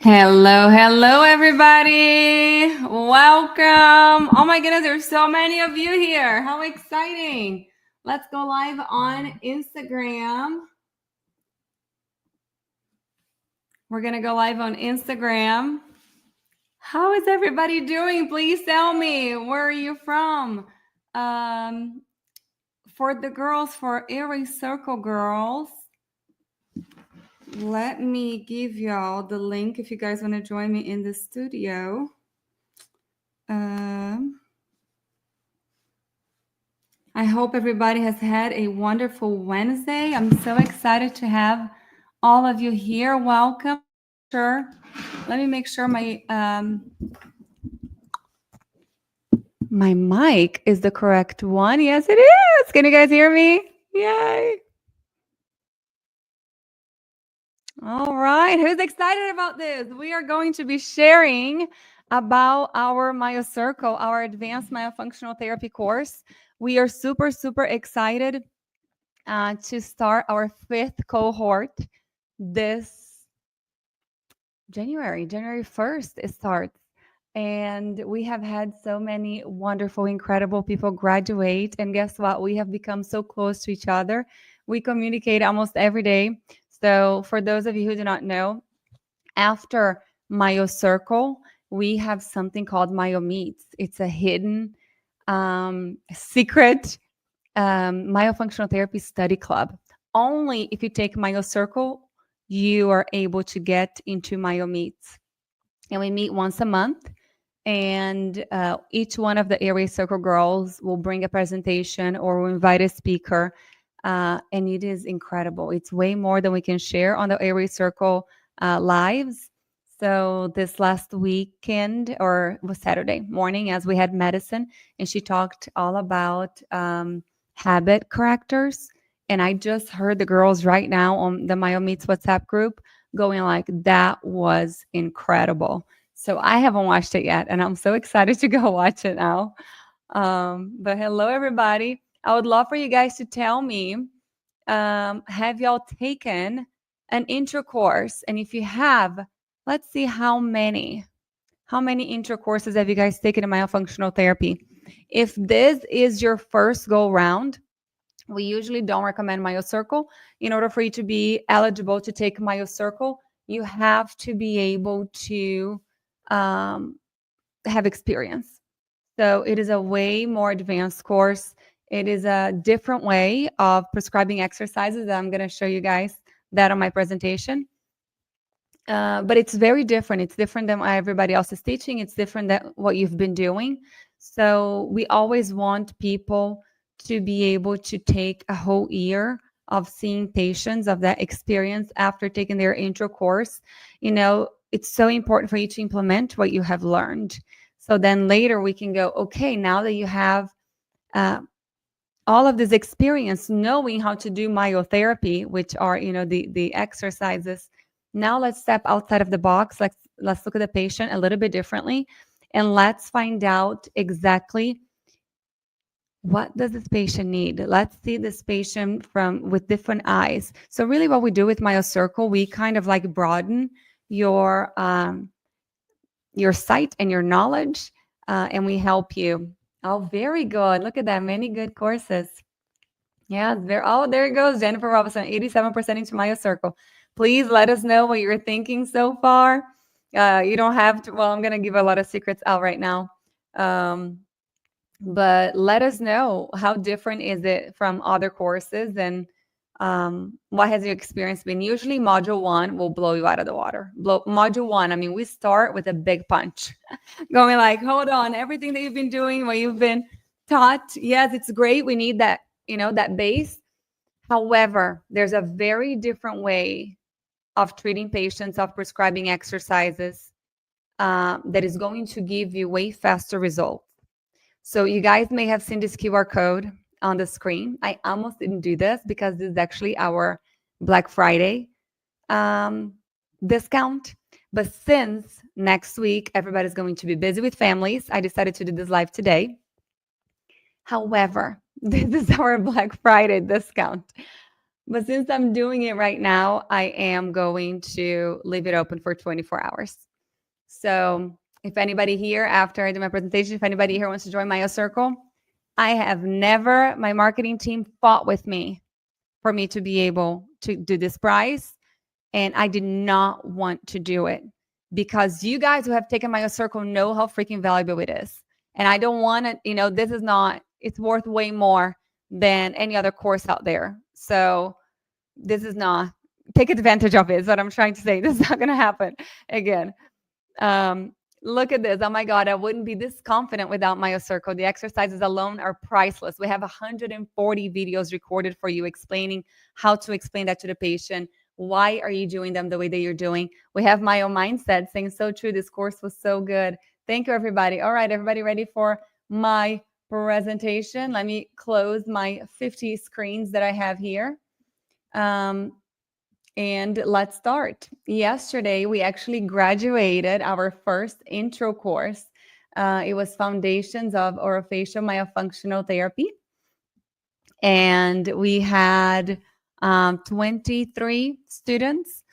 Hello, hello, everybody. Welcome. Oh my goodness, there's so many of you here. How exciting. Let's go live on Instagram. We're going to go live on Instagram. How is everybody doing? Please tell me. Where are you from? For the girls, for Aries Circle girls, let me give y'all the link if you guys want to join me in the studio. I hope everybody has had a wonderful Wednesday. I'm so excited to have all of you here. Welcome. Sure. Let me make sure my mic is the correct one. Yes, it is. Can you guys hear me? Yay. All right. Who's excited about this? We are going to be sharing about our MyoCircle, our advanced myofunctional therapy course. We are super, super excited to start our 5th cohort this January 1st it starts. And we have had so many wonderful, incredible people graduate. And guess what? We have become so close to each other. We communicate almost every day. So for those of you who do not know, after MyoCircle, we have something called MyoMeets. It's a hidden secret myofunctional therapy study club. Only if you take MyoCircle, you are able to get into MyoMeets. And we meet once a month. And each one of the Aries Circle girls will bring a presentation or will invite a speaker. And it is incredible. It's way more than we can share on the Aries Circle lives. So this last weekend, or was Saturday morning, as we had medicine, and she talked all about habit correctors. And I just heard the girls right now on the MyoMeets WhatsApp group going like, that was incredible. So I haven't watched it yet, and I'm so excited to go watch it now. But hello, everybody. I would love for you guys to tell me, have y'all taken an intro course? And if you have, let's see how many intro courses have you guys taken in myofunctional therapy? If this is your first go round, we usually don't recommend MyoCircle. In order for you to be eligible to take MyoCircle, you have to be able to have experience. So it is a way more advanced course. It is a different way of prescribing exercises that I'm going to show you guys that on my presentation. But it's very different. It's different than what everybody else is teaching. It's different than what you've been doing. So we always want people to be able to take a whole year of seeing patients, of that experience after taking their intro course. You know, it's so important for you to implement what you have learned. So then later we can go, okay, now that you have all of this experience knowing how to do myotherapy, which are, you know, the exercises, now let's step outside of the box. Let's look at the patient a little bit differently, and let's find out exactly what does this patient need. Let's see this patient with different eyes. So really what we do with MyoCircle, we kind of like broaden your sight and your knowledge, and we help you. Oh, very good. Look at that. Many good courses. Yeah, there it goes. Jennifer Robinson, 87% into MyoCircle. Please let us know what you're thinking so far. You don't have to, well, I'm going to give a lot of secrets out right now. But let us know, how different is it from other courses, and what has your experience been? Usually module 1 will blow you out of the water. Module 1, I mean, we start with a big punch going like, hold on, everything that you've been doing, what you've been taught, yes, it's great. We need that, you know, that base. However, there's a very different way of treating patients, of prescribing exercises that is going to give you way faster results. So you guys may have seen this QR code on the screen. I almost didn't do this because this is actually our Black Friday discount. But since next week, everybody's going to be busy with families, I decided to do this live today. However, this is our Black Friday discount. But since I'm doing it right now, I am going to leave it open for 24 hours. So if anybody here, after I do my presentation, if anybody here wants to join MyoCircle, I have never, my marketing team fought with me for me to be able to do this price. And I did not want to do it because you guys who have taken MyoCircle know how freaking valuable it is. And I don't want to, this is not, it's worth way more than any other course out there. So this is not, take advantage of it is what I'm trying to say. This is not going to happen again. Look at this. Oh my God, I wouldn't be this confident without MyoCircle. The exercises alone are priceless. We have 140 videos recorded for you explaining how to explain that to the patient. Why are you doing them the way that you're doing? We have Myo Mindset saying, so true. This course was so good. Thank you, everybody. All right, everybody ready for my presentation? Let me close my 50 screens that I have here. And let's start. Yesterday, we actually graduated our first intro course. It was Foundations of Orofacial Myofunctional Therapy. And we had 23 students.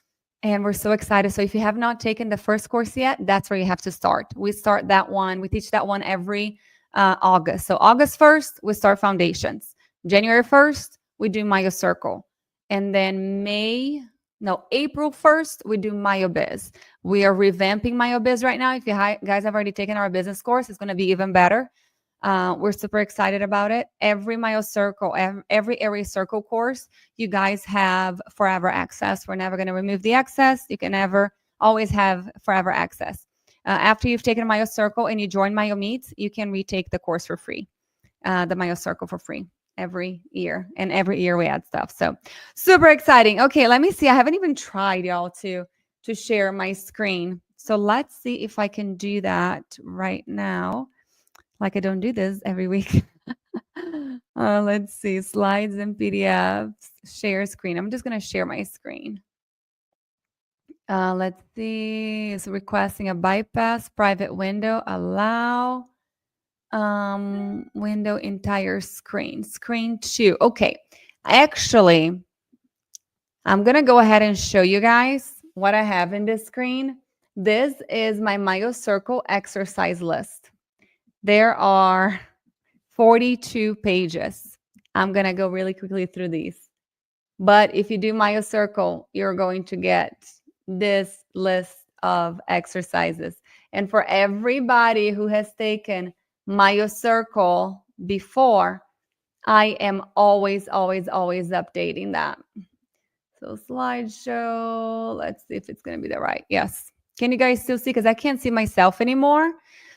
And we're so excited. So if you have not taken the first course yet, that's where you have to start. We start that one. We teach that one every August. So August 1st, we start Foundations. January 1st, we do MyoCircle. And then April 1st, we do MyoBiz. We are revamping MyoBiz right now. If you guys have already taken our business course, it's going to be even better. We're super excited about it. Every MyoCircle, every Area Circle course, you guys have forever access. We're never going to remove the access. You can always have forever access. After you've taken MyoCircle and you join MyoMeets, you can retake the course for free, the MyoCircle for free. Every year, and every year we add stuff. So super exciting. Okay, let me see. I haven't even tried, y'all, to share my screen. So let's see if I can do that right now. Like I don't do this every week. Let's see, slides and PDFs, share screen. I'm just gonna share my screen. Let's see. It's requesting a bypass private window. Allow. Window entire screen 2. Okay, actually I'm gonna go ahead and show you guys what I have in this screen. This is my MyoCircle exercise list. There are 42 pages. I'm gonna go really quickly through these, but if you do MyoCircle, you're going to get this list of exercises. And for everybody who has taken MyoCircle before, I am always updating that. So slideshow, let's see if it's going to be the right. Yes. Can you guys still see? Because I can't see myself anymore.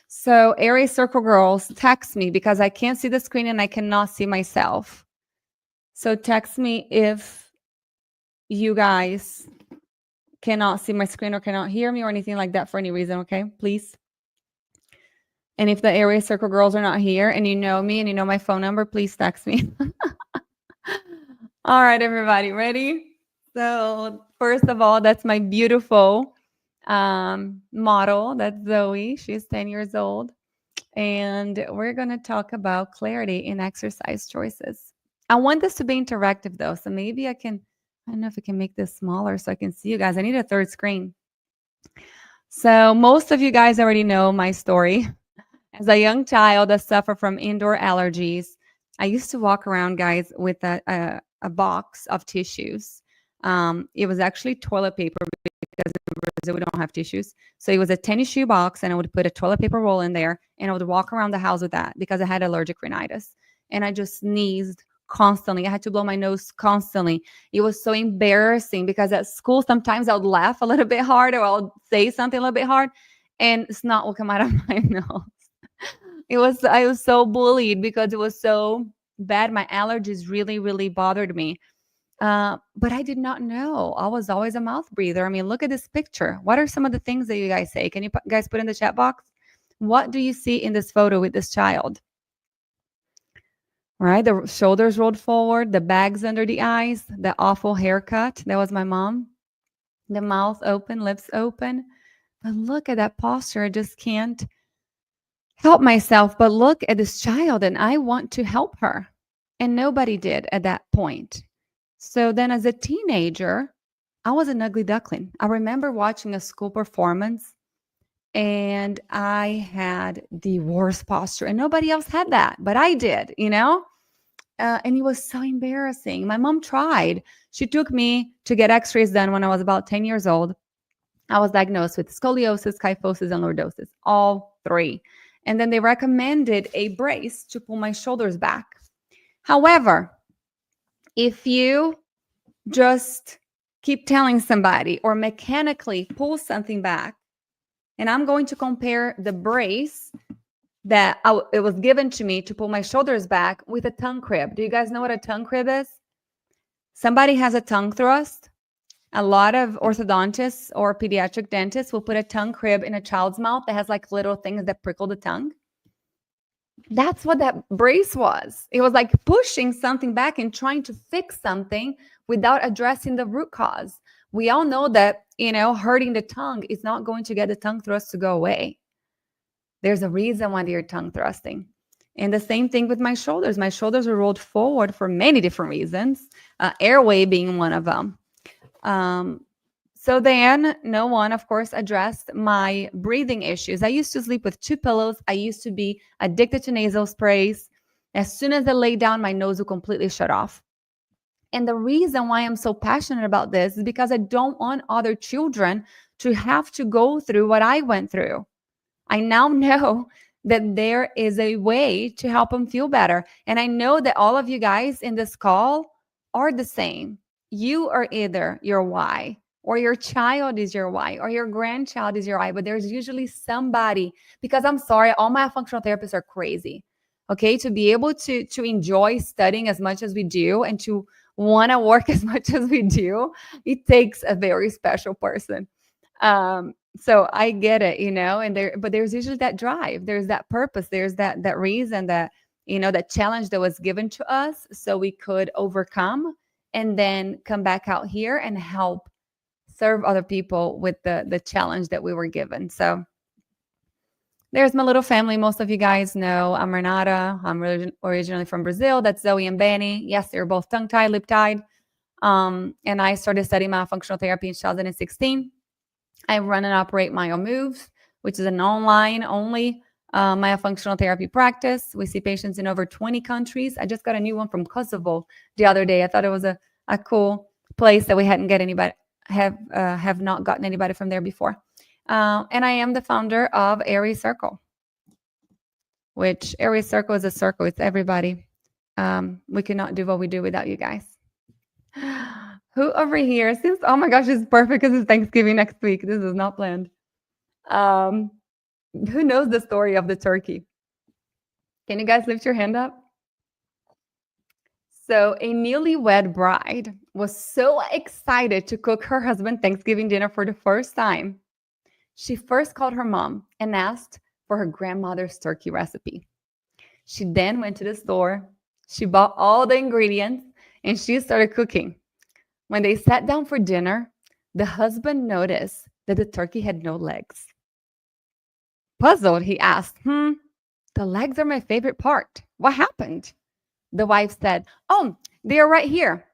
So Area Circle girls, text me because I can't see the screen and I cannot see myself. So text me if you guys cannot see my screen or cannot hear me or anything like that for any reason, okay? Please. And if the Area Circle girls are not here and you know me and you know my phone number, please text me. All right, everybody, ready? So first of all, that's my beautiful model. That's Zoe. She's 10 years old. And we're going to talk about clarity in exercise choices. I want this to be interactive, though. So maybe I don't know if I can make this smaller so I can see you guys. I need a third screen. So most of you guys already know my story. As a young child that suffered from indoor allergies, I used to walk around, guys, with a box of tissues. It was actually toilet paper because in Brazil we don't have tissues. So it was a tennis shoe box, and I would put a toilet paper roll in there, and I would walk around the house with that because I had allergic rhinitis. And I just sneezed constantly. I had to blow my nose constantly. It was so embarrassing because at school, sometimes I would laugh a little bit hard or I'll say something a little bit hard, and snot will come out of my nose. I was so bullied because it was so bad. My allergies really bothered me. But I did not know. I was always a mouth breather. I mean, look at this picture. What are some of the things that you guys say? Can you guys put in the chat box? What do you see in this photo with this child? Right, the shoulders rolled forward, the bags under the eyes, the awful haircut. That was my mom. The mouth open, lips open. But look at that posture. I just can't help myself but look at this child, and I want to help her. And nobody did at that point. So then as a teenager, I was an ugly duckling. I remember watching a school performance and I had the worst posture, and nobody else had that, but I did, and it was so embarrassing. My mom tried. She took me to get x-rays done when I was about 10 years old. I was diagnosed with scoliosis, kyphosis, and lordosis, all three. And then they recommended a brace to pull my shoulders back. However, if you just keep telling somebody or mechanically pull something back, and I'm going to compare the brace that it was given to me to pull my shoulders back with a tongue crib. Do you guys know what a tongue crib is? Somebody has a tongue thrust. A lot of orthodontists or pediatric dentists will put a tongue crib in a child's mouth that has like little things that prickle the tongue. That's what that brace was. It was like pushing something back and trying to fix something without addressing the root cause. We all know that, hurting the tongue is not going to get the tongue thrust to go away. There's a reason why they're tongue thrusting. And the same thing with my shoulders. My shoulders are rolled forward for many different reasons, airway being one of them. So then no one, of course, addressed my breathing issues. I used to sleep with 2 pillows. I used to be addicted to nasal sprays. As soon as I lay down, my nose would completely shut off. And the reason why I'm so passionate about this is because I don't want other children to have to go through what I went through. I now know that there is a way to help them feel better. And I know that all of you guys in this call are the same. You are either your why, or your child is your why, or your grandchild is your why, but there's usually somebody, because I'm sorry, all my functional therapists are crazy. Okay, to be able to enjoy studying as much as we do and to want to work as much as we do, it takes a very special person. So I get it, but there's usually that drive, there's that purpose, there's that reason, that that challenge that was given to us so we could overcome and then come back out here and help serve other people with the challenge that we were given. So there's my little family. Most of you guys know I'm Renata. I'm originally from Brazil. That's Zoe and Benny. Yes, they're both tongue-tied, lip-tied. And I started studying myofunctional therapy in 2016. I run and operate MyoMoves, which is an online-only myofunctional therapy practice. We see patients in over 20 countries. I just got a new one from Kosovo the other day. I thought it was a cool place that we hadn't get anybody have not gotten anybody from there before. And I am the founder of Aries Circle, which Aries Circle is a circle. It's everybody. We cannot do what we do without you guys. Who over here seems, oh my gosh, it's perfect because it's Thanksgiving next week. This is not planned. Who knows the story of the turkey? Can you guys lift your hand up? So a newlywed bride was so excited to cook her husband Thanksgiving dinner for the first time. She first called her mom and asked for her grandmother's turkey recipe. She then went to the store. She bought all the ingredients and she started cooking. When they sat down for dinner, the husband noticed that the turkey had no legs. Puzzled, he asked, the legs are my favorite part. What happened? The wife said, oh, they are right here.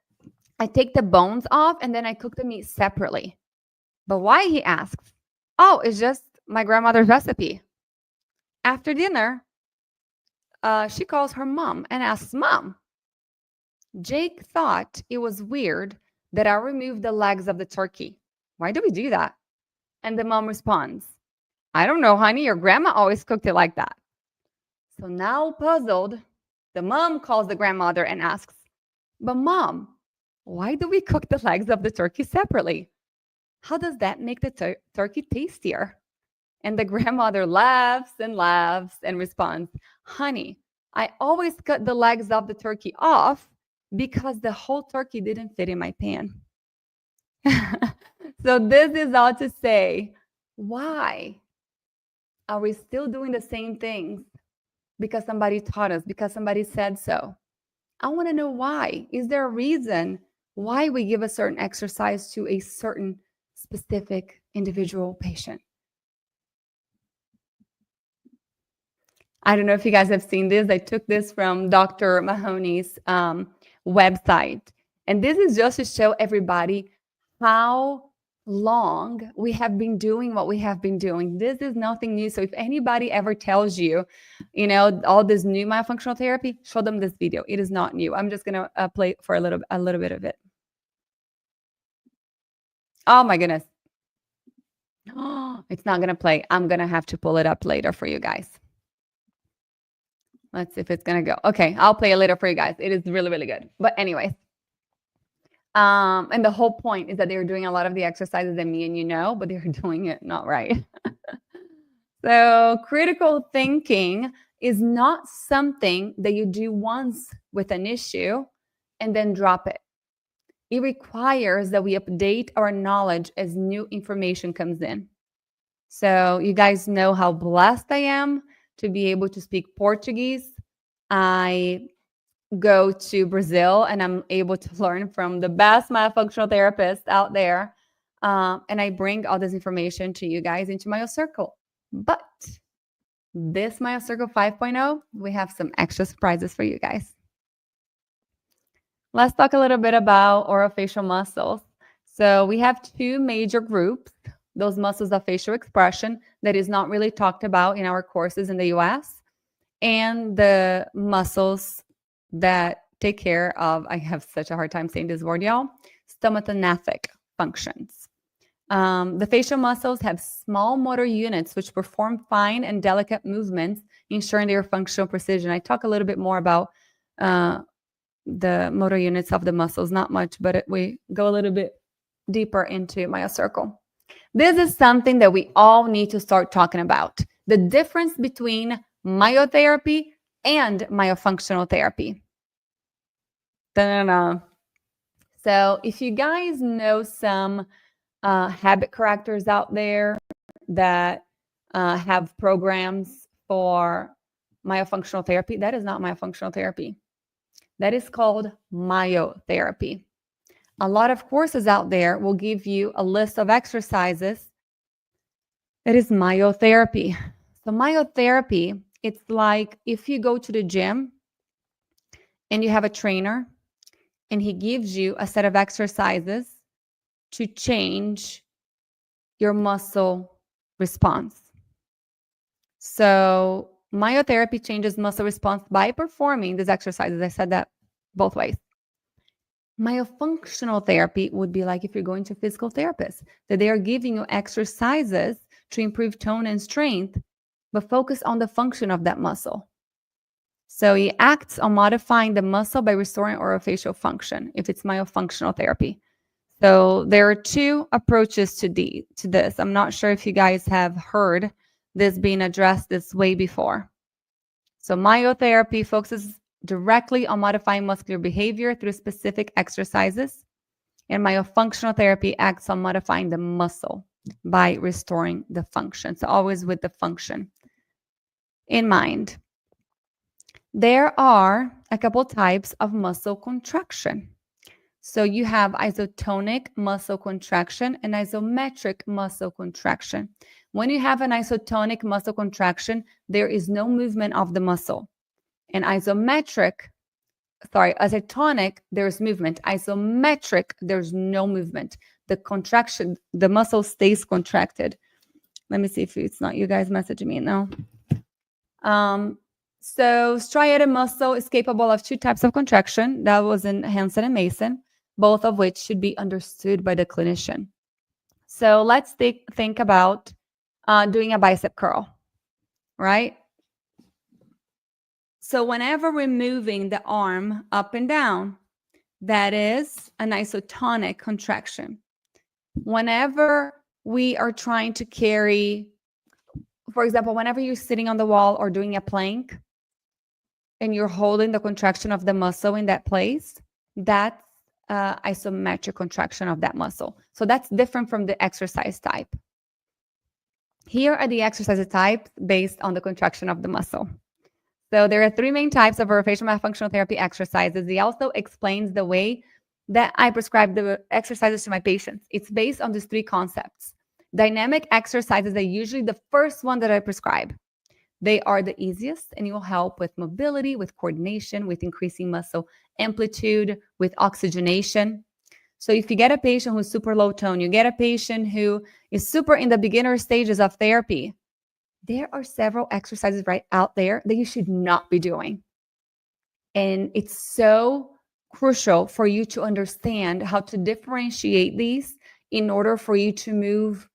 I take the bones off and then I cook the meat separately. But why, he asked. Oh, it's just my grandmother's recipe. After dinner, she calls her mom and asks, Mom, Jake thought it was weird that I removed the legs of the turkey. Why do we do that? And the mom responds, I don't know, honey. Your grandma always cooked it like that. So now puzzled, the mom calls the grandmother and asks, but Mom, why do we cook the legs of the turkey separately? How does that make the turkey tastier? And the grandmother laughs and responds, honey, I always cut the legs of the turkey off because the whole turkey didn't fit in my pan. So this is all to say, why are we still doing the same things? Because somebody taught us, because somebody said so. I want to know why. Is there a reason why we give a certain exercise to a certain specific individual patient? I don't know if you guys have seen this. I took this from Dr. Mahoney's website. And this is just to show everybody how long we have been doing what we have been doing. This is nothing new. So if anybody ever tells you, all this new myofunctional therapy, show them this video. It is not new. I'm just gonna play for a little bit of it. Oh my goodness. It's not gonna play. I'm gonna have to pull it up later for you guys. Let's see if it's gonna go. Okay, I'll play it later for you guys. It is really, really good. But anyways, and the whole point is that they're doing a lot of the exercises that me and you know, but they're doing it not right. So critical thinking is not something that you do once with an issue and then drop it. It requires that we update our knowledge as new information comes in. So you guys know how blessed I am to be able to speak Portuguese. I go to Brazil and I'm able to learn from the best myofunctional therapists out there. And I bring all this information to you guys into MyoCircle. But this MyoCircle 5.0, we have some extra surprises for you guys. Let's talk a little bit about orofacial muscles. So we have two major groups, those muscles of facial expression that is not really talked about in our courses in the US, and the muscles that take care of, I have such a hard time saying this word, y'all, stomatognathous functions. The facial muscles have small motor units which perform fine and delicate movements, ensuring their functional precision. I talk a little bit more about the motor units of the muscles, not much, but we go a little bit deeper into MyoCircle. This is something that we all need to start talking about. The difference between myotherapy and myofunctional therapy. Da-da-da. So if you guys know some habit correctors out there that have programs for myofunctional therapy, that is not myofunctional therapy. That is called myotherapy. A lot of courses out there will give you a list of exercises that is myotherapy. So myotherapy, it's like if you go to the gym and you have a trainer and he gives you a set of exercises to change your muscle response. So myotherapy changes muscle response by performing these exercises. I said that both ways. Myofunctional therapy would be like if you're going to a physical therapist, that they are giving you exercises to improve tone and strength, but focus on the function of that muscle. So it acts on modifying the muscle by restoring orofacial function if it's myofunctional therapy. So there are two approaches to this. I'm not sure if you guys have heard this being addressed this way before. So myotherapy focuses directly on modifying muscular behavior through specific exercises, and myofunctional therapy acts on modifying the muscle by restoring the function. So always with the function in mind. There are a couple types of muscle contraction. So you have isotonic muscle contraction and isometric muscle contraction. When you have an isotonic muscle contraction, there is no movement of the muscle. And isotonic, there's movement. Isometric, there's no movement. The contraction, the muscle stays contracted. Let me see if it's not you guys messaging me now. So striated muscle is capable of two types of contraction. That was in Hansen and Mason, both of which should be understood by the clinician. So let's think about doing a bicep curl, right? So whenever we're moving the arm up and down, that is an isotonic contraction. Whenever we are trying to carry, for example, whenever you're sitting on the wall or doing a plank and you're holding the contraction of the muscle in that place, that's isometric contraction of that muscle. So that's different from the exercise type. Here are the exercise types based on the contraction of the muscle. So there are three main types of orofacial myofunctional therapy exercises. He also explains the way that I prescribe the exercises to my patients. It's based on these three concepts. Dynamic exercises are usually the first one that I prescribe. They are the easiest, and it will help with mobility, with coordination, with increasing muscle amplitude, with oxygenation. So if you get a patient who's super low tone, you get a patient who is super in the beginner stages of therapy, there are several exercises right out there that you should not be doing. And it's so crucial for you to understand how to differentiate these in order for you to move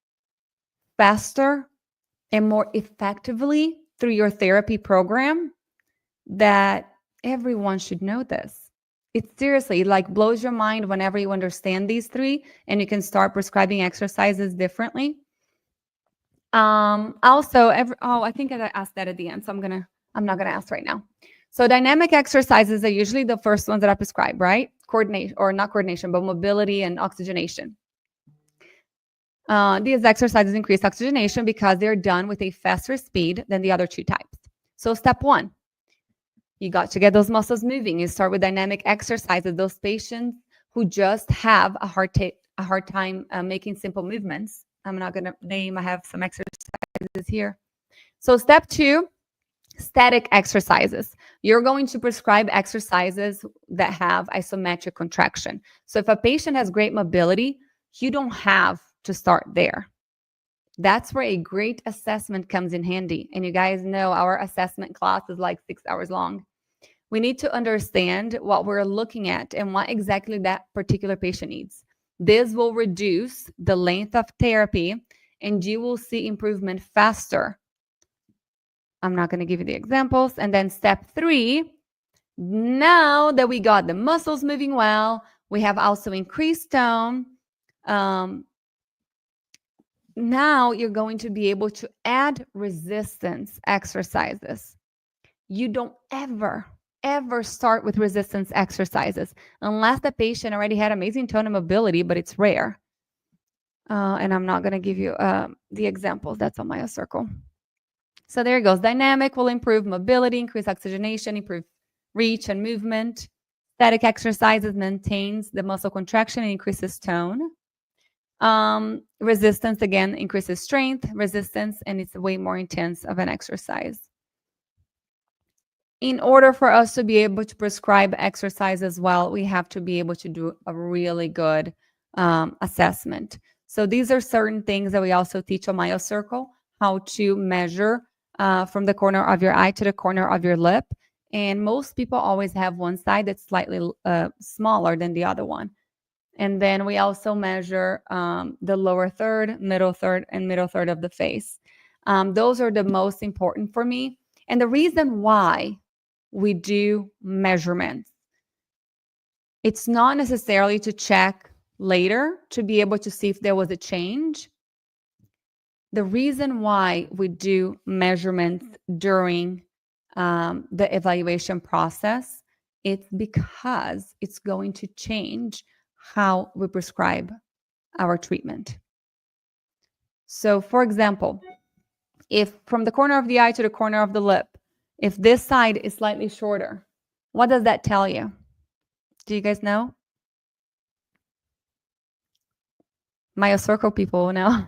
faster and more effectively through your therapy program, that everyone should know this. It seriously like blows your mind whenever you understand these three and you can start prescribing exercises differently. I think I asked that at the end, so I'm not gonna ask right now. So dynamic exercises are usually the first ones that I prescribe, right? Coordination, or not coordination, but mobility and oxygenation. These exercises increase oxygenation because they're done with a faster speed than the other two types. So step one, you got to get those muscles moving. You start with dynamic exercises. Those patients who just have a hard time making simple movements. I'm not going to name, I have some exercises here. So step two, static exercises. You're going to prescribe exercises that have isometric contraction. So if a patient has great mobility, you don't have to start there. That's where a great assessment comes in handy. And you guys know our assessment class is like 6 hours long. We need to understand what we're looking at and what exactly that particular patient needs. This will reduce the length of therapy and you will see improvement faster. I'm not going to give you the examples. And then step three, now that we got the muscles moving well, we have also increased tone. Now you're going to be able to add resistance exercises. You don't ever start with resistance exercises unless the patient already had amazing tone and mobility, but it's rare. And I'm not going to give you the examples. That's on MyoCircle. So there it goes. Dynamic will improve mobility, increase oxygenation, improve reach and movement. Static exercises maintains the muscle contraction and increases tone. Resistance, again, increases strength, resistance, and it's way more intense of an exercise. In order for us to be able to prescribe exercise as well, we have to be able to do a really good assessment. So these are certain things that we also teach on MyoCircle, how to measure from the corner of your eye to the corner of your lip. And most people always have one side that's slightly smaller than the other one. And then we also measure the lower third, middle third, and middle third of the face. Those are the most important for me. And the reason why we do measurements, it's not necessarily to check later to be able to see if there was a change. The reason why we do measurements during the evaluation process, it's because it's going to change how we prescribe our treatment. So for example, if from the corner of the eye to the corner of the lip, if this side is slightly shorter, what does that tell you? Do you guys know? MyoCircle people know.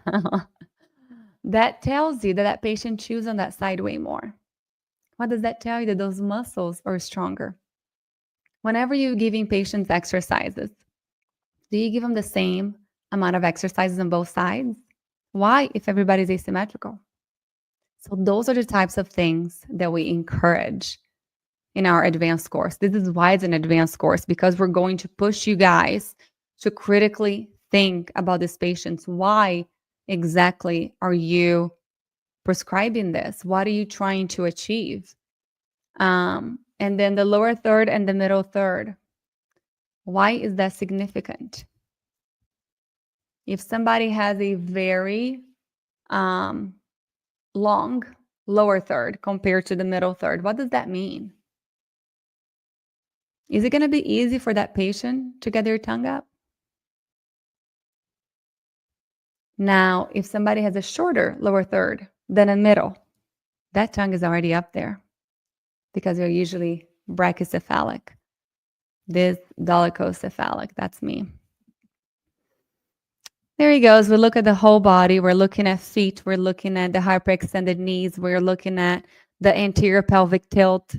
That tells you that that patient chews on that side way more. What does that tell you? That those muscles are stronger. Whenever you're giving patients exercises, do you give them the same amount of exercises on both sides? Why, if everybody's asymmetrical? So those are the types of things that we encourage in our advanced course. This is why it's an advanced course, because we're going to push you guys to critically think about these patients. Why exactly are you prescribing this? What are you trying to achieve? And then the lower third and the middle third. Why is that significant? If somebody has a very long lower third compared to the middle third, what does that mean? Is it going to be easy for that patient to get their tongue up? Now, if somebody has a shorter lower third than a middle, that tongue is already up there because they're usually brachycephalic. This dolichocephalic, that's me. There he goes. We look at the whole body. We're looking at feet. We're looking at the hyperextended knees. We're looking at the anterior pelvic tilt.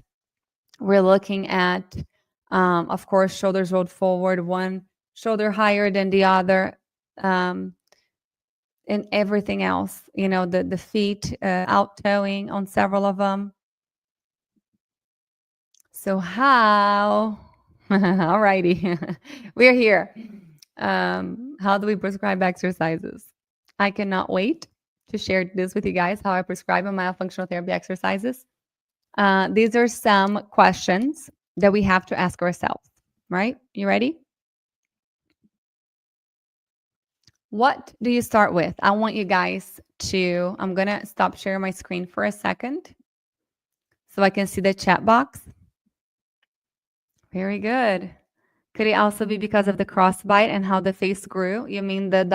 We're looking at, of course, shoulders rolled forward, one shoulder higher than the other, and everything else, the feet out toeing on several of them. So how, all righty, we're here. How do we prescribe exercises? I cannot wait to share this with you guys, how I prescribe myofunctional therapy exercises. These are some questions that we have to ask ourselves, right? You ready? What do you start with? I want you guys to, I'm going to stop sharing my screen for a second so I can see the chat box. Very good. Could it also be because of the crossbite and how the face grew? You mean the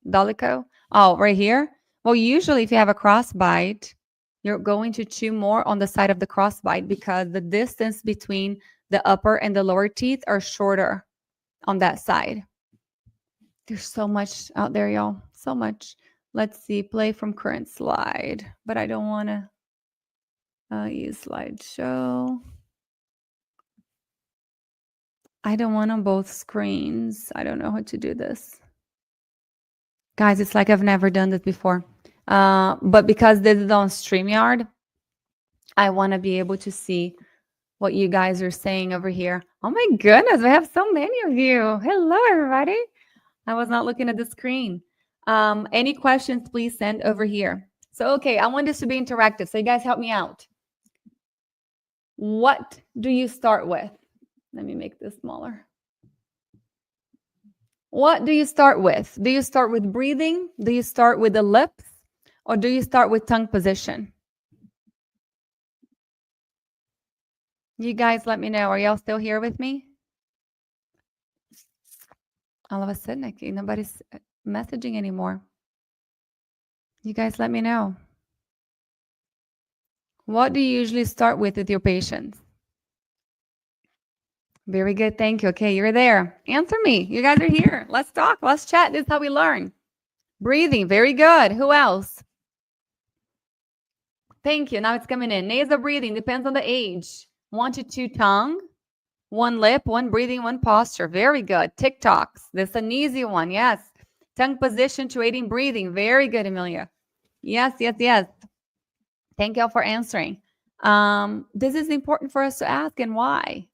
dolicho? Oh, right here? Well, usually if you have a crossbite, you're going to chew more on the side of the crossbite because the distance between the upper and the lower teeth are shorter on that side. There's so much out there, y'all. So much. Let's see. Play from current slide. But I don't want to use slideshow. I don't want on both screens. I don't know how to do this. Guys, it's like I've never done this before. But because this is on StreamYard, I want to be able to see what you guys are saying over here. Oh my goodness, we have so many of you. Hello, everybody. I was not looking at the screen. Any questions, please send over here. So, okay, I want this to be interactive. So you guys help me out. What do you start with? Let me make this smaller. What do you start with? Do you start with breathing? Do you start with the lips? Or do you start with tongue position? You guys let me know. Are y'all still here with me? All of a sudden, nobody's messaging anymore. You guys let me know. What do you usually start with your patients? Very good. Thank you. Okay, you're there. Answer me. You guys are here. Let's talk. Let's chat. This is how we learn. Breathing. Very good. Who else? Thank you. Now it's coming in. Nasal breathing depends on the age. 1 to 2 tongue, 1 lip, 1 breathing, 1 posture. Very good. TikToks. This is an easy one. Yes. Tongue position to aiding breathing. Very good, Amelia. Yes, yes, yes. Thank you all for answering. This is important for us to ask, and why?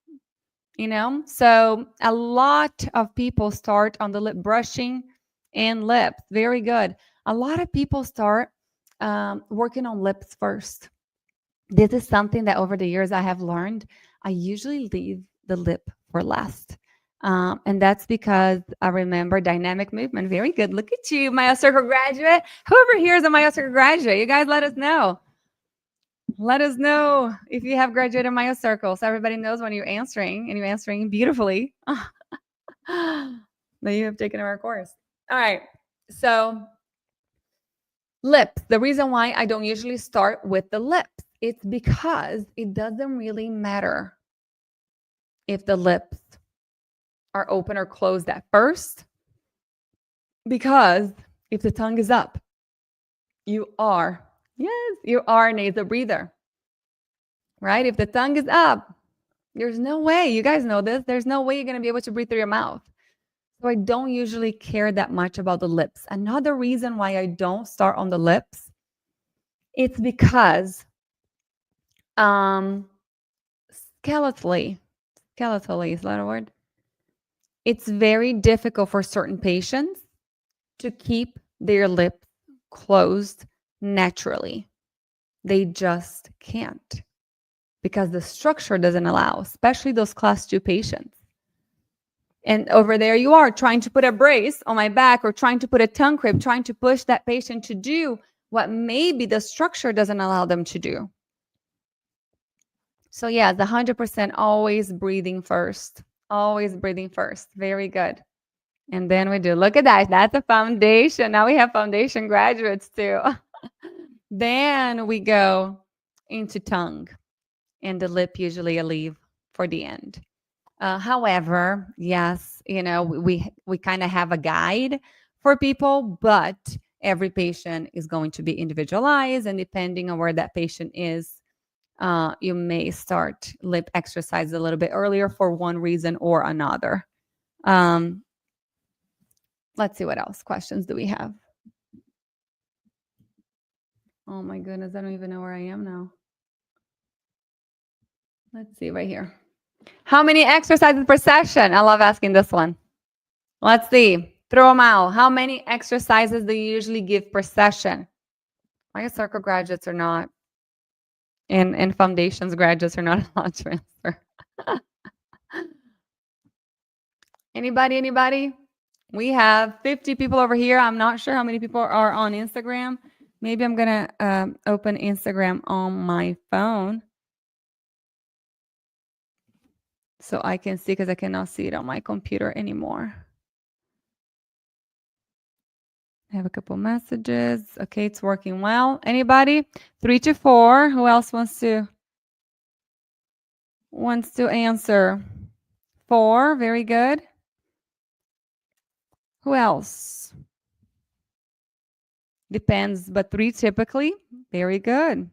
So a lot of people start on the lip brushing and lips. Very good. A lot of people start working on lips first. This is something that over the years I have learned. I usually leave the lip for last. And that's because I remember dynamic movement. Very good. Look at you, MyoCircle graduate. Whoever here is a MyoCircle graduate, you guys let us know. Let us know if you have graduated MyoCircle, so everybody knows when you're answering, and you're answering beautifully. That you have taken our course. All right. So lips. The reason why I don't usually start with the lips, it's because it doesn't really matter if the lips are open or closed at first, because if the tongue is up, you are a nasal breather, right? If the tongue is up, there's no way, you guys know this, there's no way you're going to be able to breathe through your mouth. So I don't usually care that much about the lips. Another reason why I don't start on the lips, it's because skeletally, is that a word? It's very difficult for certain patients to keep their lips closed naturally. They just can't, because the structure doesn't allow, especially those class 2 patients. And over there you are trying to put a brace on my back, or trying to put a tongue crib, trying to push that patient to do what maybe the structure doesn't allow them to do. So yeah, the 100% always breathing first. Always breathing first. Very good. And then we do, look at that. That's a foundation. Now we have foundation graduates too. Then we go into tongue, and the lip usually I leave for the end. However, yes, we kind of have a guide for people, but every patient is going to be individualized, and depending on where that patient is, you may start lip exercise a little bit earlier for one reason or another. Let's see what else questions do we have. Oh my goodness, I don't even know where I am now. Let's see right here. How many exercises per session? I love asking this one. Let's see. Throw them out. How many exercises do you usually give per session? My circle graduates are not, and foundations graduates are not allowed to answer. Anybody? We have 50 people over here. I'm not sure how many people are on Instagram. Maybe I'm going to open Instagram on my phone so I can see, because I cannot see it on my computer anymore. I have a couple messages. Okay, it's working well. Anybody? 3 to 4. Who else wants to answer? 4. Very good. Who else? Depends, but 3 typically. Very good.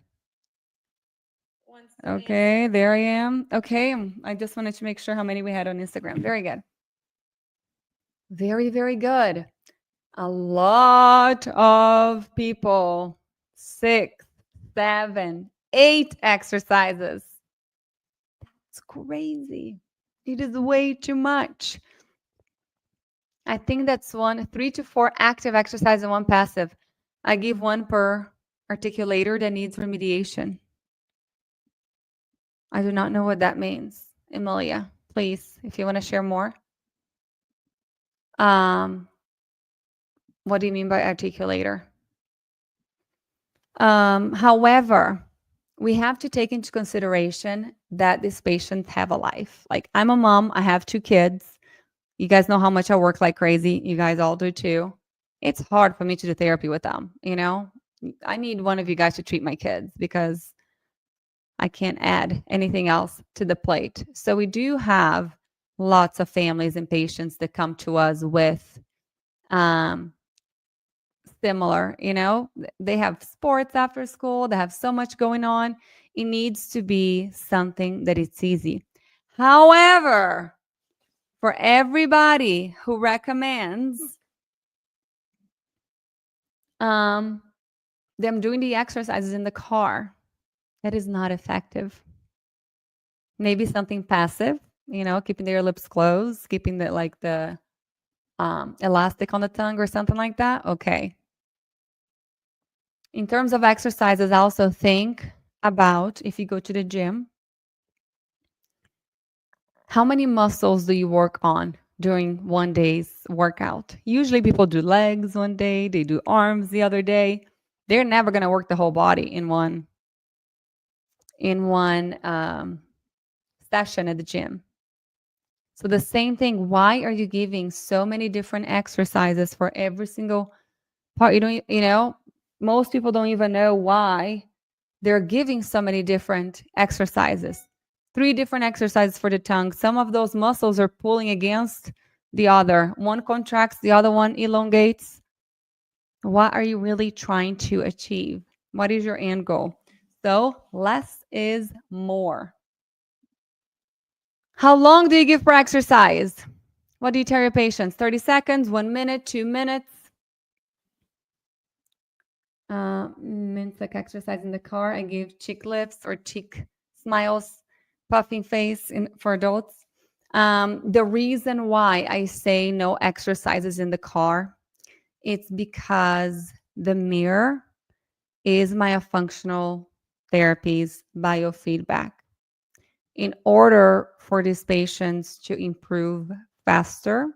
Okay, there I am. Okay, I just wanted to make sure how many we had on Instagram. Very good. Very, very good. A lot of people. 6, 7, 8 exercises. That's crazy. It is way too much. I think that's 3 to 4 active exercise and 1 passive. I give 1 per articulator that needs remediation. I do not know what that means. Emilia, please, if you want to share more. What do you mean by articulator? However, we have to take into consideration that these patients have a life. Like, I'm a mom, I have 2 kids. You guys know how much I work like crazy. You guys all do too. It's hard for me to do therapy with them, you know? I need one of you guys to treat my kids because I can't add anything else to the plate. So we do have lots of families and patients that come to us with similar, you know, they have sports after school, they have so much going on. It needs to be something that it's easy. However, for everybody who recommends them doing the exercises in the car, that is not effective. Maybe something passive, you know, keeping their lips closed, keeping the elastic on the tongue or something like that. Okay. In terms of exercises, I also think about, if you go to the gym, how many muscles do you work on during one day's workout? Usually people do legs one day, they do arms the other day. They're never going to work the whole body in one session at the gym. So the same thing, why are you giving so many different exercises for every single part? You know, most people don't even know why they're giving so many different exercises. 3 different exercises for the tongue. Some of those muscles are pulling against the other. One contracts, the other one elongates. What are you really trying to achieve? What is your end goal? So less is more. How long do you give for exercise? What do you tell your patients? 30 seconds, 1 minute, 2 minutes? Means like exercise in the car. I give cheek lifts or cheek smiles, puffing face for adults. The reason why I say no exercises in the car, it's because the mirror is myofunctional therapy's biofeedback. In order for these patients to improve faster,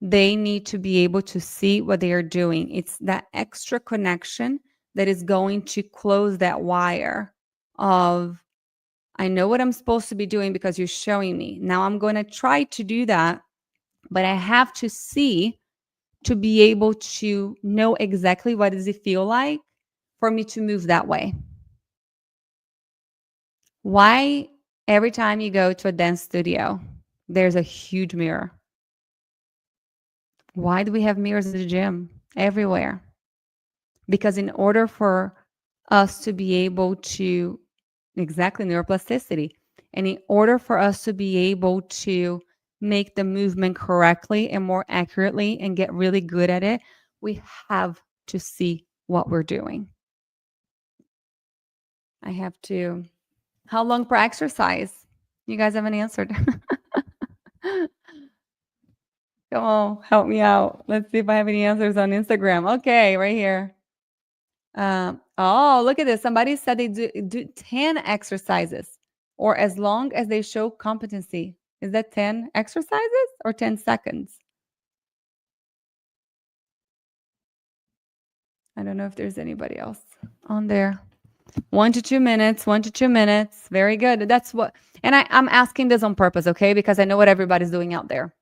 they need to be able to see what they are doing. It's that extra connection that is going to close that wire of, I know what I'm supposed to be doing because you're showing me. Now I'm going to try to do that, but I have to see to be able to know exactly what does it feel like for me to move that way. Why every time you go to a dance studio, there's a huge mirror? Why do we have mirrors in the gym everywhere? Because in order for us to be able to Exactly, neuroplasticity. And in order for us to be able to make the movement correctly and more accurately and get really good at it, we have to see what we're doing. I have to. How long per exercise? You guys haven't answered. Come on, help me out. Let's see if I have any answers on Instagram. Okay, right here. Oh, look at this. Somebody said they do 10 exercises or as long as they show competency. Is that 10 exercises or 10 seconds? I don't know if there's anybody else on there. 1 to 2 minutes, 1 to 2 minutes. Very good. That's what, and I'm asking this on purpose, okay? Because I know what everybody's doing out there.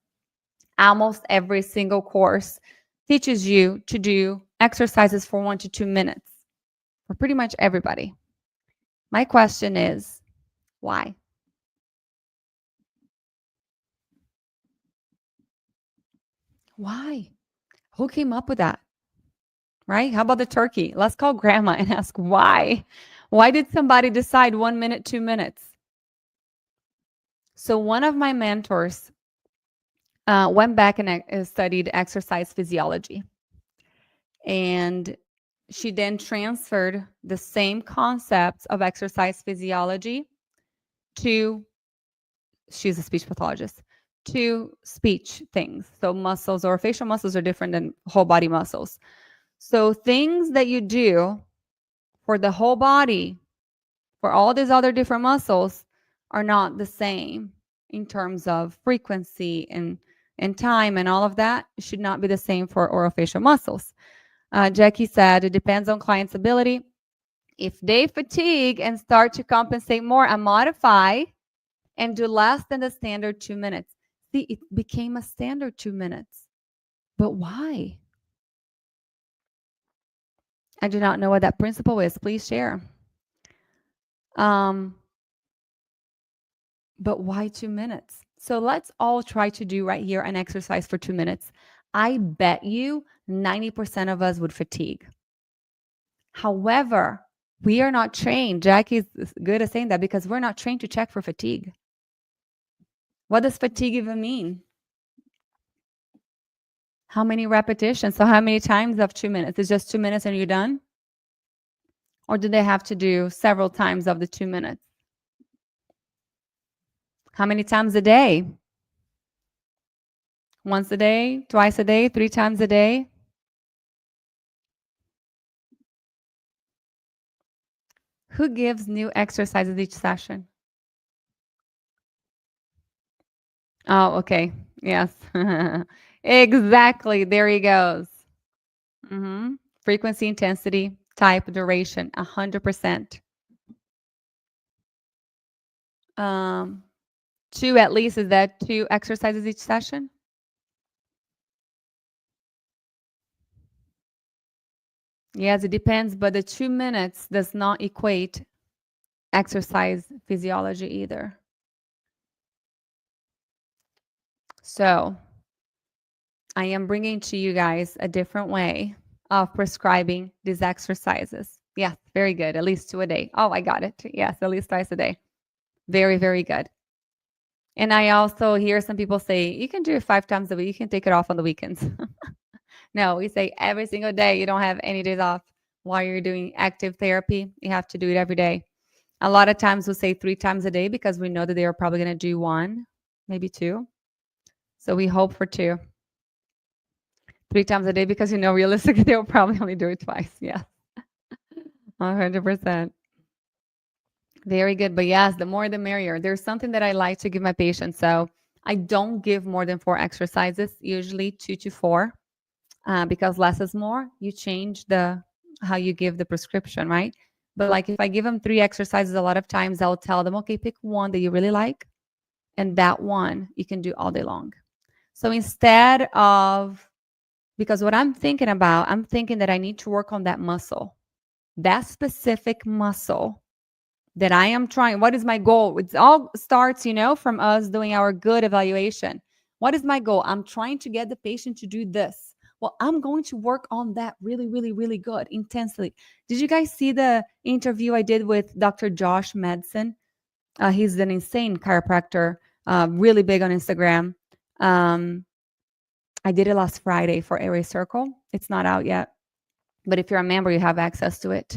Almost every single course teaches you to do exercises for 1 to 2 minutes for pretty much everybody. My question is, why? Why? Who came up with that? Right? How about the turkey? Let's call grandma and ask why. Why did somebody decide 1 minute, 2 minutes? So one of my mentors went back and studied exercise physiology. And she then transferred the same concepts of exercise physiology to, she's a speech pathologist, to speech things. So muscles or facial muscles are different than whole body muscles. So things that you do for the whole body, for all these other different muscles, are not the same in terms of frequency and time and all of that. It should not be the same for orofacial muscles. Jackie said it depends on client's ability. If they fatigue and start to compensate more and modify and do less than the standard 2 minutes. See, it became a standard 2 minutes. But why? I do not know what that principle is. Please share. But why 2 minutes? So let's all try to do right here an exercise for 2 minutes. I bet you 90% of us would fatigue. However, we are not trained. Jackie's good at saying that because we're not trained to check for fatigue. What does fatigue even mean? How many repetitions? So how many times of 2 minutes? It's just 2 minutes and you're done? Or do they have to do several times of the 2 minutes? How many times a day? Once a day, twice a day, 3 times a day? Who gives new exercises each session? Oh, okay. Yes. Exactly. There he goes. Frequency, intensity, type, duration, 100%. 2 at least, is that 2 exercises each session? Yes, it depends, but the 2 minutes does not equate exercise physiology either. So I am bringing to you guys a different way of prescribing these exercises. Yes, very good. At least 2 a day. Oh, I got it. Yes, at least twice a day. Very, very good. And I also hear some people say, you can do it 5 times a week. You can take it off on the weekends. No, we say every single day. You don't have any days off while you're doing active therapy. You have to do it every day. A lot of times we'll say 3 times a day because we know that they are probably going to do 1, maybe 2. So we hope for 2. 3 times a day because, realistically, they'll probably only do it twice. Yeah. 100%. Very good. But yes, the more the merrier. There's something that I like to give my patients. So I don't give more than 4 exercises, usually 2 to 4, because less is more. You change how you give the prescription, right? But like if I give them 3 exercises, a lot of times I'll tell them, okay, pick one that you really like. And that one you can do all day long. So instead of, because what I'm thinking that I need to work on that muscle, that specific muscle that I am trying. What is my goal? It all starts, from us doing our good evaluation. What is my goal? I'm trying to get the patient to do this. Well, I'm going to work on that really, really, really good, intensely. Did you guys see the interview I did with Dr. Josh Madsen? He's an insane chiropractor, really big on Instagram. I did it last Friday for Airway Circle. It's not out yet, but if you're a member, you have access to it.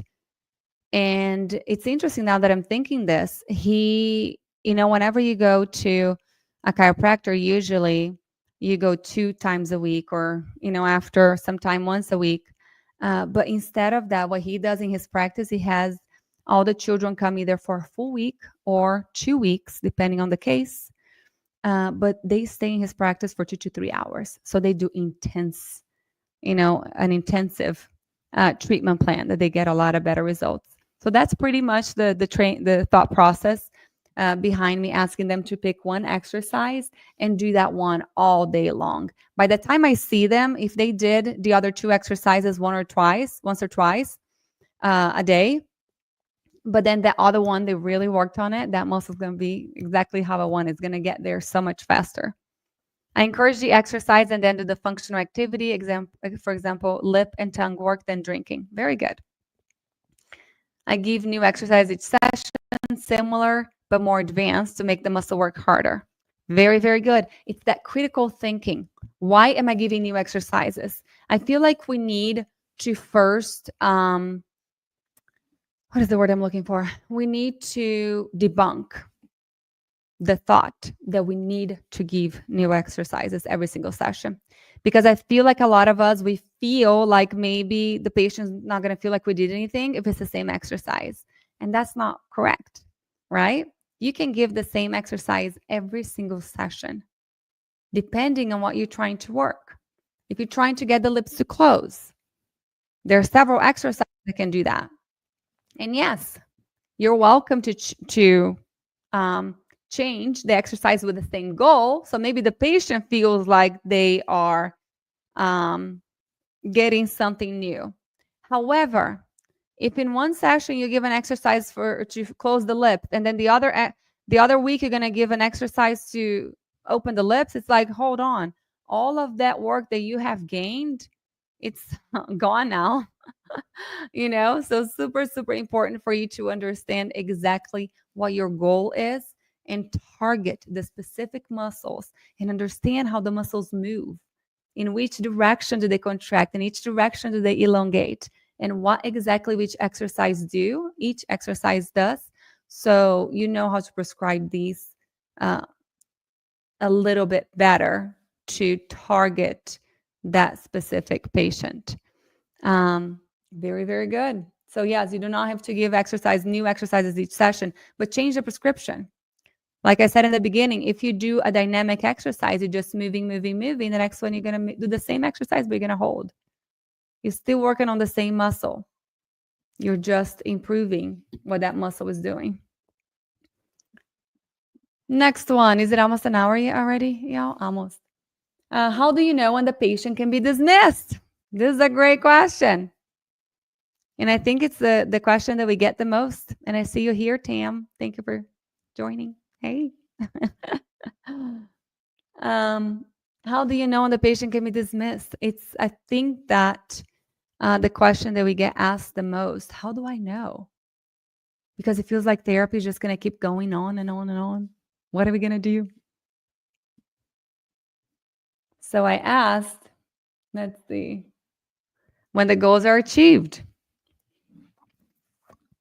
And it's interesting now that I'm thinking this. Whenever you go to a chiropractor, usually you go 2 times a week or, after some time once a week. But instead of that, what he does in his practice, he has all the children come either for a full week or 2 weeks, depending on the case. But they stay in his practice for 2 to 3 hours. So they do intense, an intensive treatment plan that they get a lot of better results. So that's pretty much the thought process behind me asking them to pick one exercise and do that one all day long. By the time I see them, if they did the other 2 exercises once or twice a day, but then the other one, they really worked on it, that muscle is going to be exactly how I want. It's going to get there so much faster. I encourage the exercise and then do the functional activity, for example, lip and tongue work, then drinking. Very good. I give new exercise each session, similar but more advanced to make the muscle work harder. Very, very good. It's that critical thinking. Why am I giving new exercises? I feel like we need to first, what is the word I'm looking for? We need to debunk the thought that we need to give new exercises every single session. Because I feel like a lot of us, we feel like maybe the patient's not going to feel like we did anything if it's the same exercise. And that's not correct, right? You can give the same exercise every single session, depending on what you're trying to work. If you're trying to get the lips to close, there are several exercises that can do that. And yes, you're welcome to change the exercise with the same goal. So maybe the patient feels like they are getting something new. However, if in one session you give an exercise to close the lip, and then the other week you're going to give an exercise to open the lips, it's like, hold on, all of that work that you have gained, it's gone now. So super, super important for you to understand exactly what your goal is and target the specific muscles and understand how the muscles move. In which direction do they contract? In each direction do they elongate? And what exactly each exercise does. So you know how to prescribe these a little bit better to target that specific patient. Very, very good. So yes, you do not have to give new exercises each session, but change the prescription. Like I said in the beginning, if you do a dynamic exercise, you're just moving. The next one, you're going to do the same exercise, but you're going to hold. You're still working on the same muscle. You're just improving what that muscle is doing. Next one. Is it almost an hour already? Yeah, almost. How do you know when the patient can be dismissed? This is a great question. And I think it's the question that we get the most. And I see you here, Tam. Thank you for joining. Hey. How do you know when the patient can be dismissed? I think that the question that we get asked the most, how do I know? Because it feels like therapy is just going to keep going on and on and on. What are we going to do? So I asked, let's see, when the goals are achieved.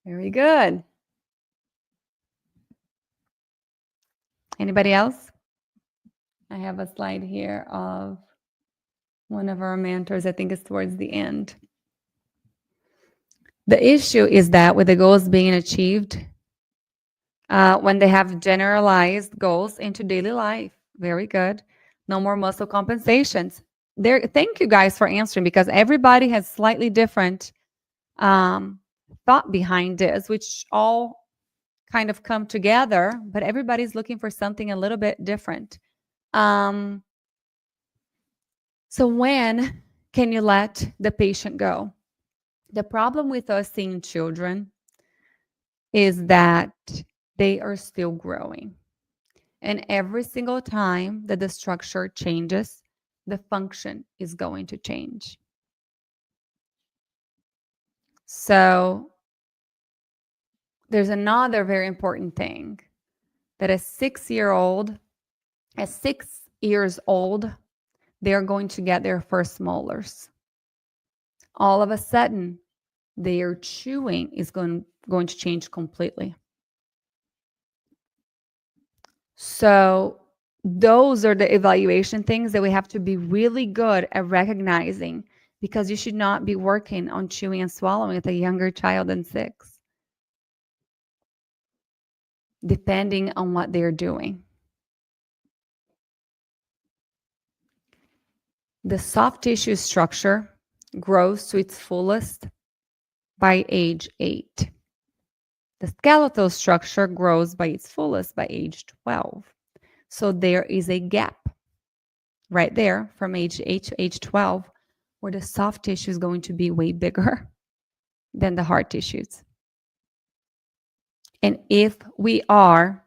Very good. Anybody else? I have a slide here of one of our mentors. I think it's towards the end. The issue is that with the goals being achieved, when they have generalized goals into daily life, very good. No more muscle compensations. Thank you guys for answering, because everybody has slightly different thought behind this, which all kind of come together, but everybody's looking for something a little bit different. So when can you let the patient go? The problem with us seeing children is that they are still growing. And every single time that the structure changes, the function is going to change. So there's another very important thing that at 6 years old, they're going to get their first molars. All of a sudden, their chewing is going to change completely. So those are the evaluation things that we have to be really good at recognizing, because you should not be working on chewing and swallowing with a younger child than 6, depending on what they're doing. The soft tissue structure grows to its fullest by age 8. The skeletal structure grows by its fullest by age 12. So there is a gap right there from age 8 to age 12 where the soft tissue is going to be way bigger than the hard tissues. And if we are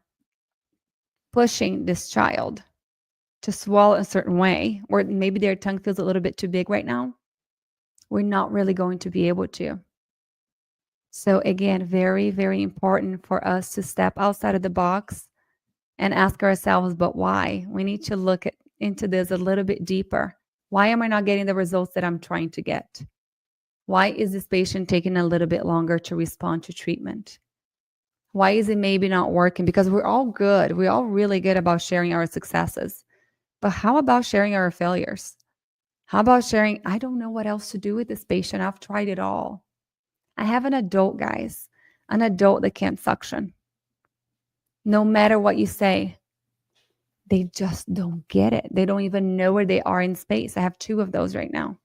pushing this child to swallow a certain way, or maybe their tongue feels a little bit too big right now, we're not really going to be able to. So again, very, very important for us to step outside of the box and ask ourselves, but why? We need to look into this a little bit deeper. Why am I not getting the results that I'm trying to get? Why is this patient taking a little bit longer to respond to treatment? Why is it maybe not working? Because we're all good. We're all really good about sharing our successes. But how about sharing our failures? How about sharing, I don't know what else to do with this patient. I've tried it all. I have an adult, guys, an adult that can't suction. No matter what you say, they just don't get it. They don't even know where they are in space. I have 2 of those right now.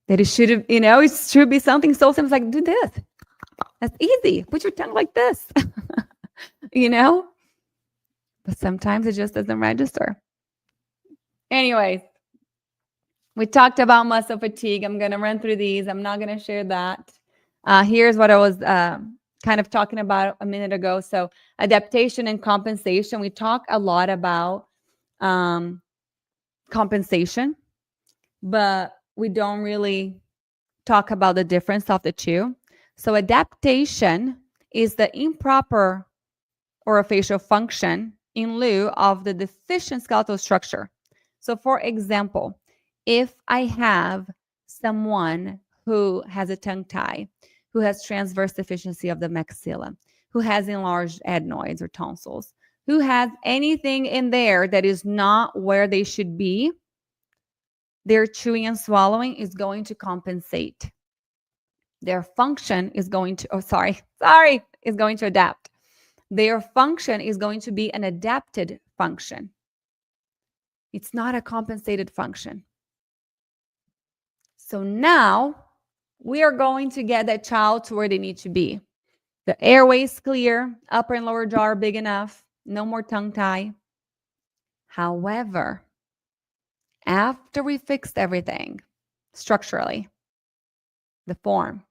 That it should have, it should be something so simple like, do this. That's easy. Put your tongue like this. But sometimes it just doesn't register. Anyways, we talked about muscle fatigue. I'm going to run through these. I'm not going to share that. Here's what I was kind of talking about a minute ago. So adaptation and compensation. We talk a lot about compensation, but we don't really talk about the difference of the two. So adaptation is the improper orofacial function in lieu of the deficient skeletal structure. So for example, if I have someone who has a tongue tie, who has transverse deficiency of the maxilla, who has enlarged adenoids or tonsils, who has anything in there that is not where they should be, their chewing and swallowing is going to compensate. Their function is going to, is going to adapt. Their function is going to be an adapted function. It's not a compensated function. So now we are going to get that child to where they need to be. The airway is clear, upper and lower jaw are big enough, no more tongue tie. However, after we fixed everything structurally, the form,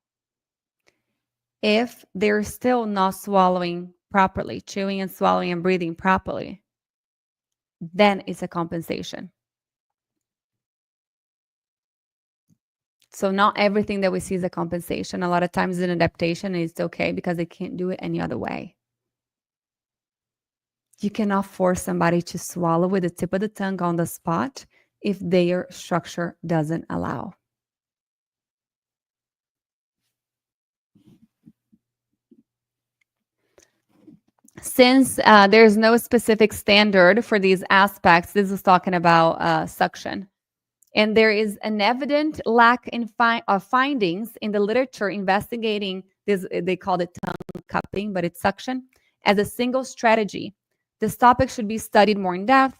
if they're still not swallowing properly, chewing and swallowing and breathing properly, then it's a compensation. So not everything that we see is a compensation. A lot of times it's an adaptation and it's okay because they can't do it any other way. You cannot force somebody to swallow with the tip of the tongue on the spot if their structure doesn't allow. Since there's no specific standard for these aspects, this is talking about suction. And there is an evident lack of findings in the literature investigating this, they call it tongue cupping, but it's suction, as a single strategy. This topic should be studied more in depth.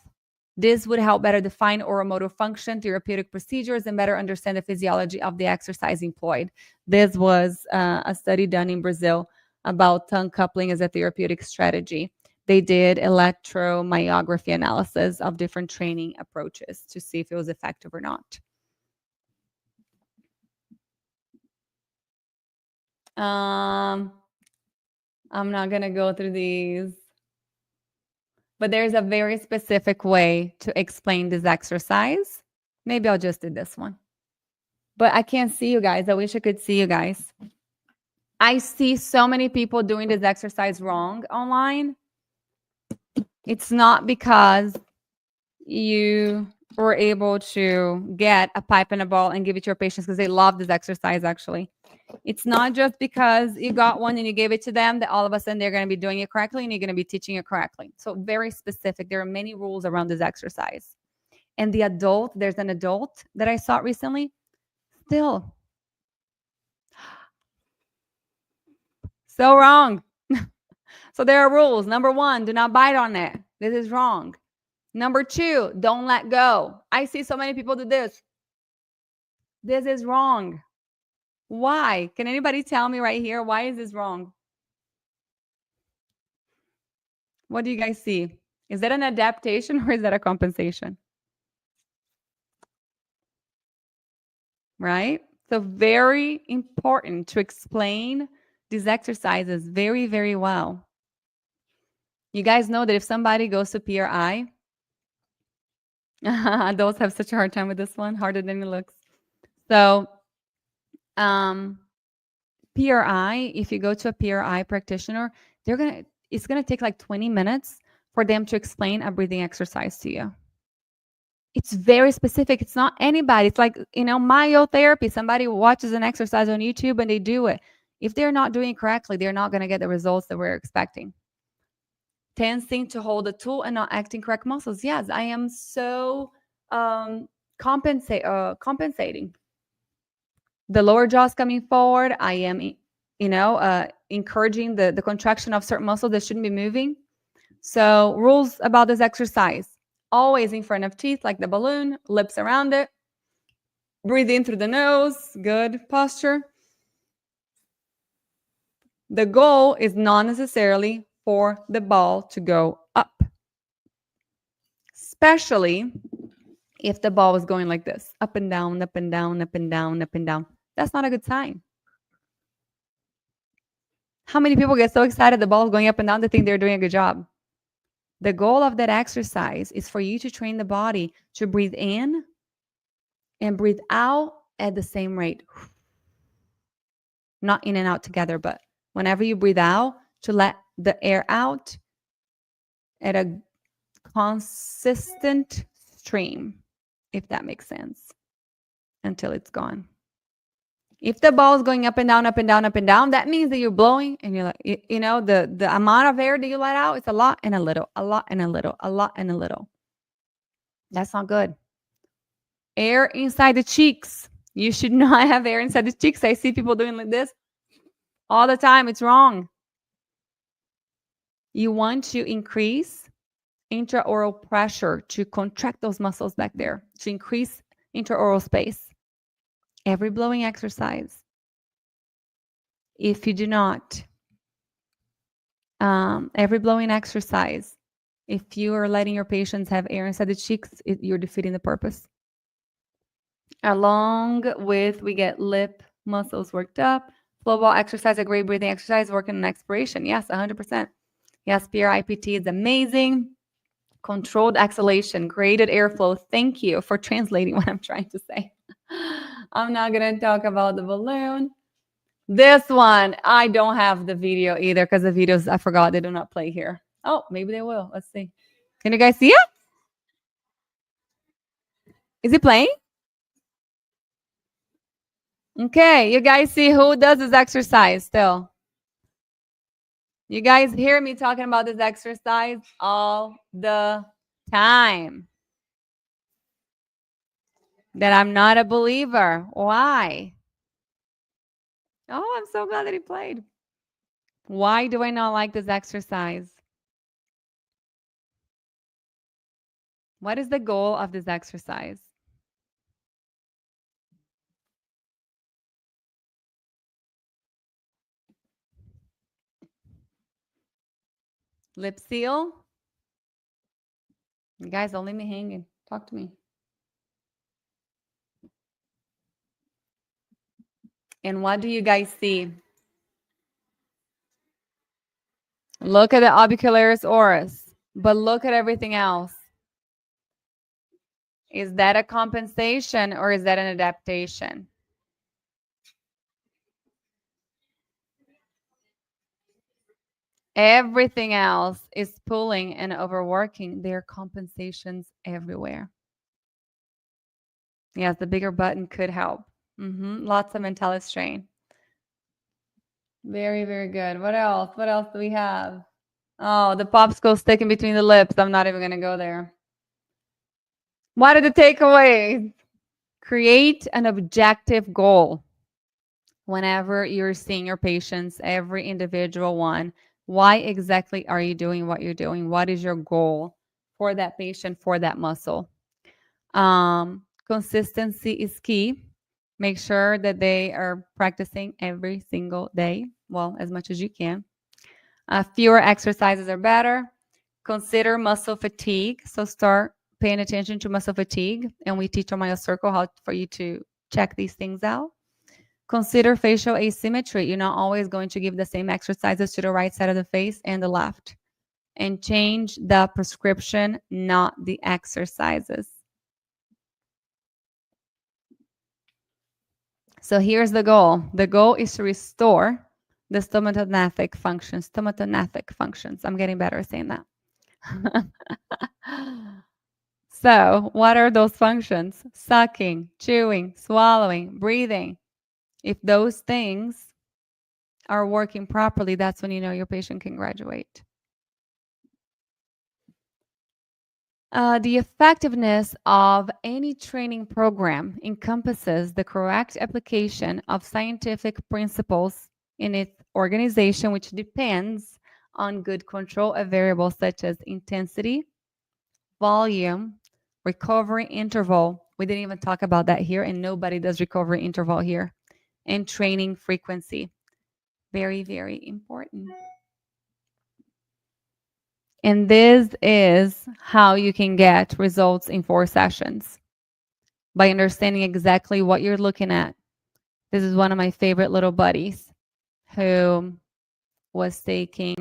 This would help better define oromotor function, therapeutic procedures, and better understand the physiology of the exercise employed. This was a study done in Brazil about tongue coupling as a therapeutic strategy. They did electromyography analysis of different training approaches to see if it was effective or not. I'm not going to go through these. But there's a very specific way to explain this exercise. Maybe I'll just do this one. But I can't see you guys. I wish I could see you guys. I see so many people doing this exercise wrong online. It's not because you were able to get a pipe and a ball and give it to your patients because they love this exercise, actually. It's not just because you got one and you gave it to them that all of a sudden they're going to be doing it correctly and you're going to be teaching it correctly. So very specific. There are many rules around this exercise. And the adult, there's an adult that I saw recently, still so wrong. So there are rules. Number 1, do not bite on it. This is wrong. Number 2, don't let go. I see so many people do this. This is wrong. Why? Can anybody tell me right here? Why is this wrong? What do you guys see? Is that an adaptation or is that a compensation? Right? So very important to explain these exercises very, very well. You guys know that if somebody goes to PRI, adults have such a hard time with this one, harder than it looks. So PRI, if you go to a PRI practitioner, it's gonna take like 20 minutes for them to explain a breathing exercise to you. It's very specific. It's not anybody. It's like, myotherapy. Somebody watches an exercise on YouTube and they do it. If they're not doing it correctly, they're not going to get the results that we're expecting. Tensing to hold the tool and not acting correct muscles. Yes, I am so compensating. The lower jaw's coming forward. I am, encouraging the contraction of certain muscles that shouldn't be moving. So rules about this exercise. Always in front of teeth like the balloon, lips around it. Breathe in through the nose. Good posture. The goal is not necessarily for the ball to go up, especially if the ball is going like this, up and down, up and down, up and down, up and down. That's not a good sign. How many people get so excited the ball is going up and down they think they're doing a good job? The goal of that exercise is for you to train the body to breathe in and breathe out at the same rate. Not in and out together, but whenever you breathe out, to let the air out at a consistent stream, if that makes sense, until it's gone. If the ball is going up and down, up and down, up and down, that means that you're blowing and you're like, the amount of air that you let out, it's a lot and a little, a lot and a little, a lot and a little. That's not good. Air inside the cheeks. You should not have air inside the cheeks. I see people doing like this all the time. It's wrong. You want to increase intraoral pressure to contract those muscles back there, to increase intraoral space. Every blowing exercise. If you do not, every blowing exercise, if you are letting your patients have air inside the cheeks, you're defeating the purpose. Along with, we get lip muscles worked up. Flow ball exercise, a great breathing exercise, working on expiration. Yes, 100%. Yes, PRIPT is amazing. Controlled exhalation, graded airflow. Thank you for translating what I'm trying to say. I'm not going to talk about the balloon. This one, I don't have the video either because the videos, I forgot, they do not play here. Oh, maybe they will. Let's see. Can you guys see it? Is it playing? Okay, you guys see who does this exercise still? You guys hear me talking about this exercise all the time. That I'm not a believer. Why? Oh, I'm so glad that he played. Why do I not like this exercise? What is the goal of this exercise? Lip seal? You guys, don't leave me hanging. Talk to me. And what do you guys see? Look at the orbicularis oris. But look at everything else. Is that a compensation or is that an adaptation? Everything else is pulling and overworking. There are compensations everywhere. Yes, the bigger button could help. Lots of mental strain. Very, very good. What else? What else do we have? Oh, the popsicle sticking between the lips. I'm not even going to go there. What are the takeaways? Create an objective goal. Whenever you're seeing your patients, every individual one, why exactly are you doing what you're doing? What is your goal for that patient, for that muscle? Consistency is key. Make sure that they are practicing every single day, well, as much as you can. Fewer exercises are better. Consider muscle fatigue. So start paying attention to muscle fatigue. And we teach on MyoCircle how for you to check these things out. Consider facial asymmetry. You're not always going to give the same exercises to the right side of the face and the left. And change the prescription, not the exercises. So here's the goal. The goal is to restore the stomatognathous functions. Stomatognathous functions. I'm getting better at saying that. So what are those functions? Sucking, chewing, swallowing, breathing. If those things are working properly, that's when you know your patient can graduate. The effectiveness of any training program encompasses the correct application of scientific principles in its organization, which depends on good control of variables such as intensity, volume, recovery interval. We didn't even talk about that here, and nobody does recovery interval here. And training frequency. Very, very important. And this is how you can get results in 4 sessions, by understanding exactly what you're looking at. This is one of my favorite little buddies who was taking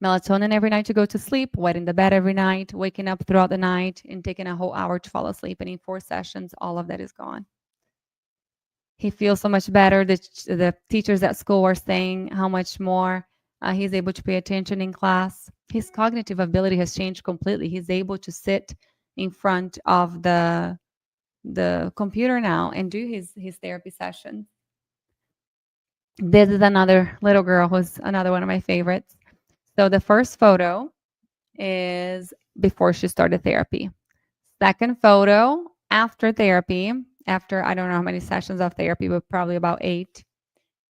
melatonin every night to go to sleep, wetting the bed every night, waking up throughout the night, and taking a whole hour to fall asleep. And in 4 sessions, all of that is gone. He feels so much better. The teachers at school were saying how much more he's able to pay attention in class. His cognitive ability has changed completely. He's able to sit in front of the computer now and do his therapy sessions. This is another little girl who's another one of my favorites. So the first photo is before she started therapy. Second photo after therapy, after I don't know how many sessions of therapy, but probably about 8.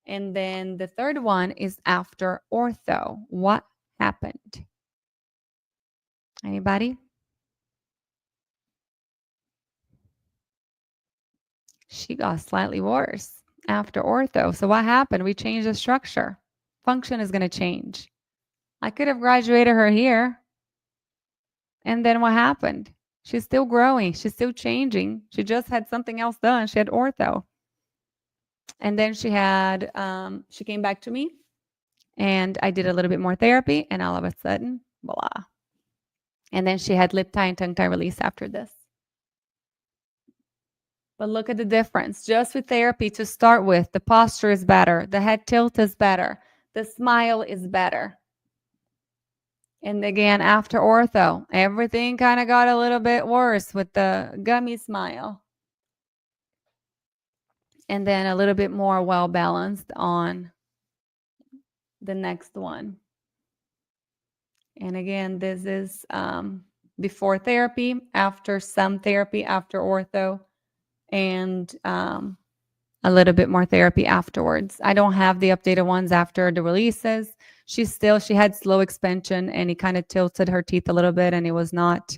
And then the third one is after ortho. What happened? Anybody? She got slightly worse after ortho. So what happened? We changed the structure. Function is going to change. I could have graduated her here. And then what happened? She's still growing. She's still changing. She just had something else done. She had ortho. And then she had, she came back to me and I did a little bit more therapy and all of a sudden, voila. And then she had lip tie and tongue tie release after this. But look at the difference. Just with therapy to start with, the posture is better. The head tilt is better. The smile is better. And again, after ortho, everything kind of got a little bit worse with the gummy smile. And then a little bit more well-balanced on the next one. And again, this is before therapy, after some therapy, after ortho, and a little bit more therapy afterwards. I don't have the updated ones after the releases. She had slow expansion and it kind of tilted her teeth a little bit and it was not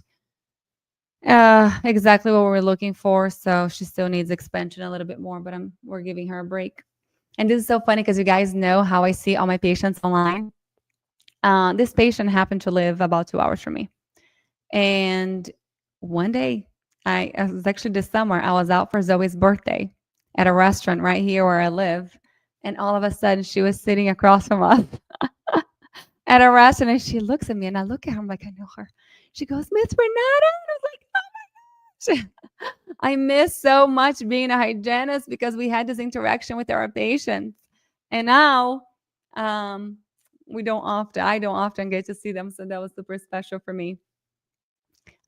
exactly what we were looking for. So she still needs expansion a little bit more, but we're giving her a break. And this is so funny because you guys know how I see all my patients online. This patient happened to live about 2 hours from me. And one day, it was actually this summer, I was out for Zoe's birthday at a restaurant right here where I live. And all of a sudden, she was sitting across from us. at a restaurant, and she looks at me, and I look at her. I'm like, I know her. She goes, Miss Renata. And I was like, oh my gosh. I miss so much being a hygienist because we had this interaction with our patients. And now I don't often get to see them. So that was super special for me.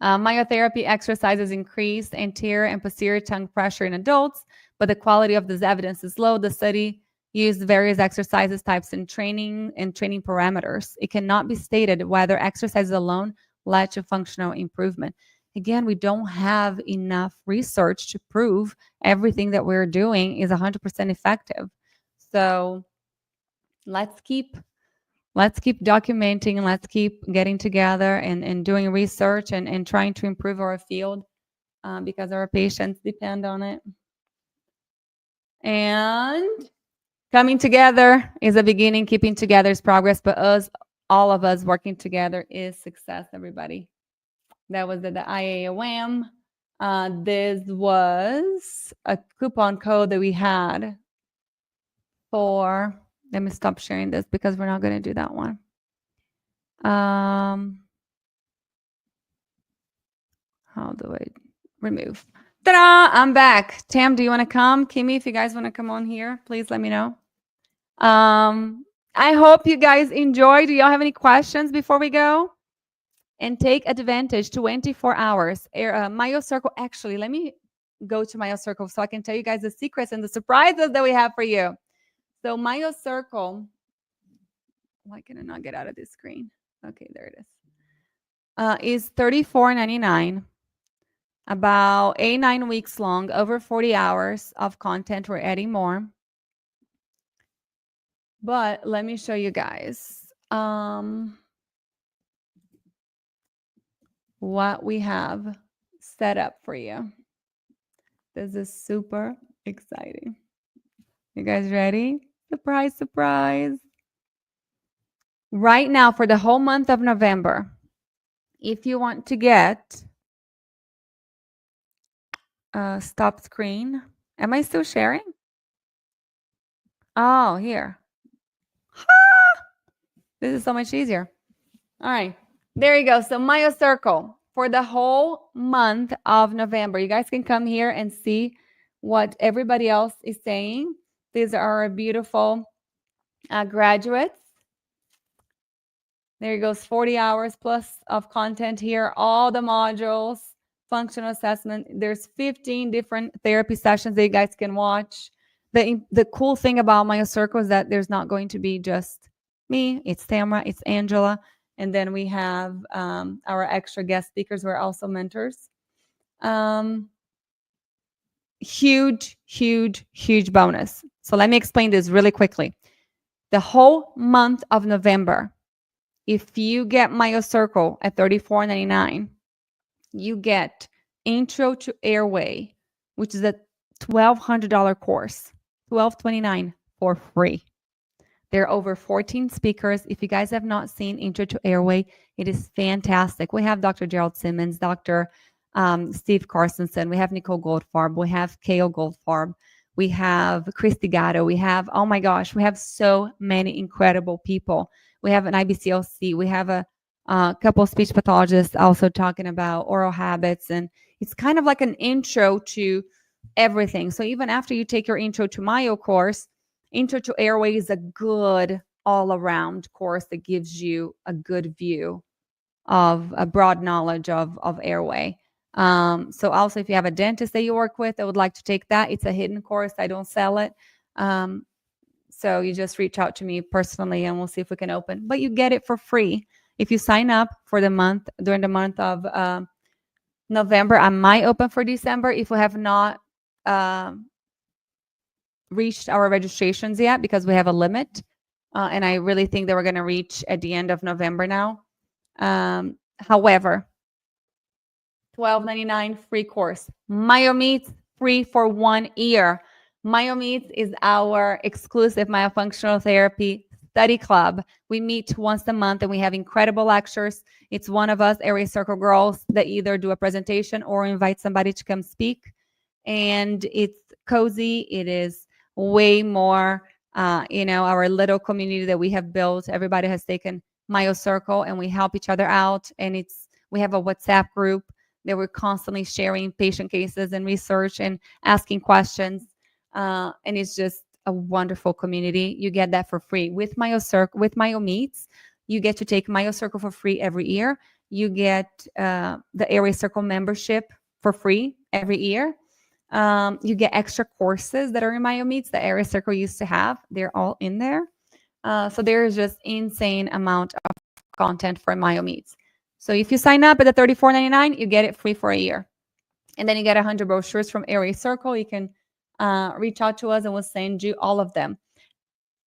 Myotherapy exercises increased anterior and posterior tongue pressure in adults, but the quality of this evidence is low. The study used various exercises types and training parameters. It cannot be stated whether exercises alone led to functional improvement. Again, we don't have enough research to prove everything that we're doing is 100% effective. So let's keep documenting, let's keep getting together and doing research and trying to improve our field because our patients depend on it. And coming together is a beginning, keeping together is progress, but all of us working together is success, everybody. That was the IAOM. This was a coupon code that we had for, let me stop sharing this because we're not going to do that one. How do I remove? Ta-da! I'm back. Tam, do you want to come? Kimmy, if you guys want to come on here, please let me know. I hope you guys enjoy. Do y'all have any questions before we go? And take advantage, 24 hours. MyoCircle, actually, let me go to MyoCircle so I can tell you guys the secrets and the surprises that we have for you. So MyoCircle, why can I not get out of this screen? Okay, there it is $34.99. About 8-9 weeks long, over 40 hours of content. We're adding more. But let me show you guys what we have set up for you. This is super exciting. You guys ready? Surprise, surprise. Right now, for the whole month of November, if you want to get stop screen. Am I still sharing? Oh, here. This is so much easier. All right. There you go. So MyoCircle for the whole month of November. You guys can come here and see what everybody else is saying. These are our beautiful graduates. There goes 40 hours plus of content here. All the modules, functional assessment. There's 15 different therapy sessions that you guys can watch. The cool thing about MyoCircle is that there's not going to be just me. It's Tamara, it's Angela. And then we have our extra guest speakers who are also mentors. Huge, huge, huge bonus. So let me explain this really quickly. The whole month of November, if you get MyoCircle at $34.99, you get Intro to Airway, which is a $1,200 course, $1,229 for free. There are over 14 speakers. If you guys have not seen Intro to Airway, it is fantastic. We have Dr. Gerald Simmons, Dr. Steve Carstensen. We have Nicole Goldfarb. We have Kale Goldfarb. We have Christy Gatto. We have, oh my gosh, we have so many incredible people. We have an IBCLC. We have a couple of speech pathologists also talking about oral habits. And it's kind of like an intro to everything. So even after you take your Intro to Myo course, Intro to Airway is a good all-around course that gives you a good view of a broad knowledge of airway. So also if you have a dentist that you work with that would like to take that, it's a hidden course. I don't sell it. So you just reach out to me personally and we'll see if we can open. But you get it for free if you sign up for the month, during the month of November. I might open for December if we have not reached our registrations yet because we have a limit. And I really think that we're going to reach at the end of November now. However, $12.99 free course. MyoMeets free for 1 year. MyoMeets is our exclusive myofunctional therapy study club. We meet once a month and we have incredible lectures. It's one of us, Area Circle Girls, that either do a presentation or invite somebody to come speak. And it's cozy. It is way more, our little community that we have built. Everybody has taken Myo Circle, and we help each other out. And we have a WhatsApp group that we're constantly sharing patient cases and research and asking questions. And it's just a wonderful community. You get that for free with Myo Circle, with Myo Meets. You get to take Myo Circle for free every year. You get the Airway Circle membership for free every year. You get extra courses that are in Myo Meets that Airway Circle used to have. They're all in there. So there is just insane amount of content for Myo Meets. So if you sign up at the $34.99, you get it free for a year. And then you get 100 brochures from Airway Circle. You can reach out to us and we'll send you all of them.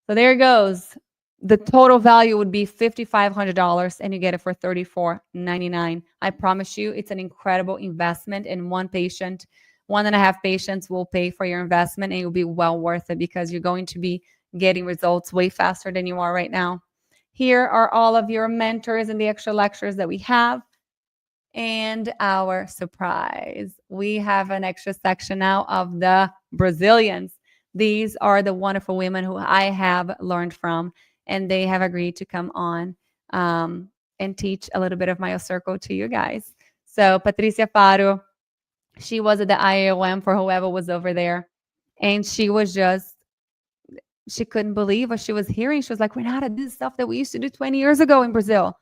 So there it goes. The total value would be $5,500 and you get it for $34.99. I promise you, it's an incredible investment, and one patient, 1.5 patients will pay for your investment, and it will be well worth it because you're going to be getting results way faster than you are right now. Here are all of your mentors and the extra lectures that we have. And our surprise, we have an extra section now of the Brazilians. These are the wonderful women who I have learned from, and they have agreed to come on and teach a little bit of Myo Circle to you guys. So Patricia Faro, she was at the IOM for whoever was over there, and she couldn't believe what she was hearing. She was like, Renata, this is stuff that we used to do 20 years ago in Brazil.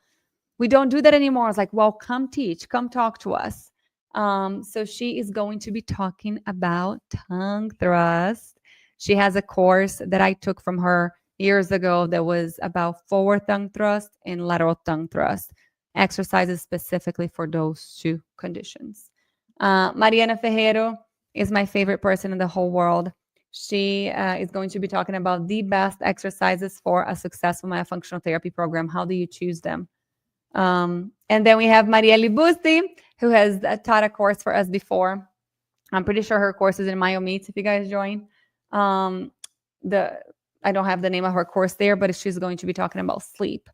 We don't do that anymore. I was like, well, come teach, come talk to us. So she is going to be talking about tongue thrust. She has a course that I took from her years ago that was about forward tongue thrust and lateral tongue thrust, exercises specifically for those two conditions. Mariana Ferreiro is my favorite person in the whole world. She is going to be talking about the best exercises for a successful myofunctional therapy program. How do you choose them? And then we have Marielle Busti, who has taught a course for us before. I'm pretty sure her course is in Myo Meets if you guys join. I don't have the name of her course there, but she's going to be talking about sleep.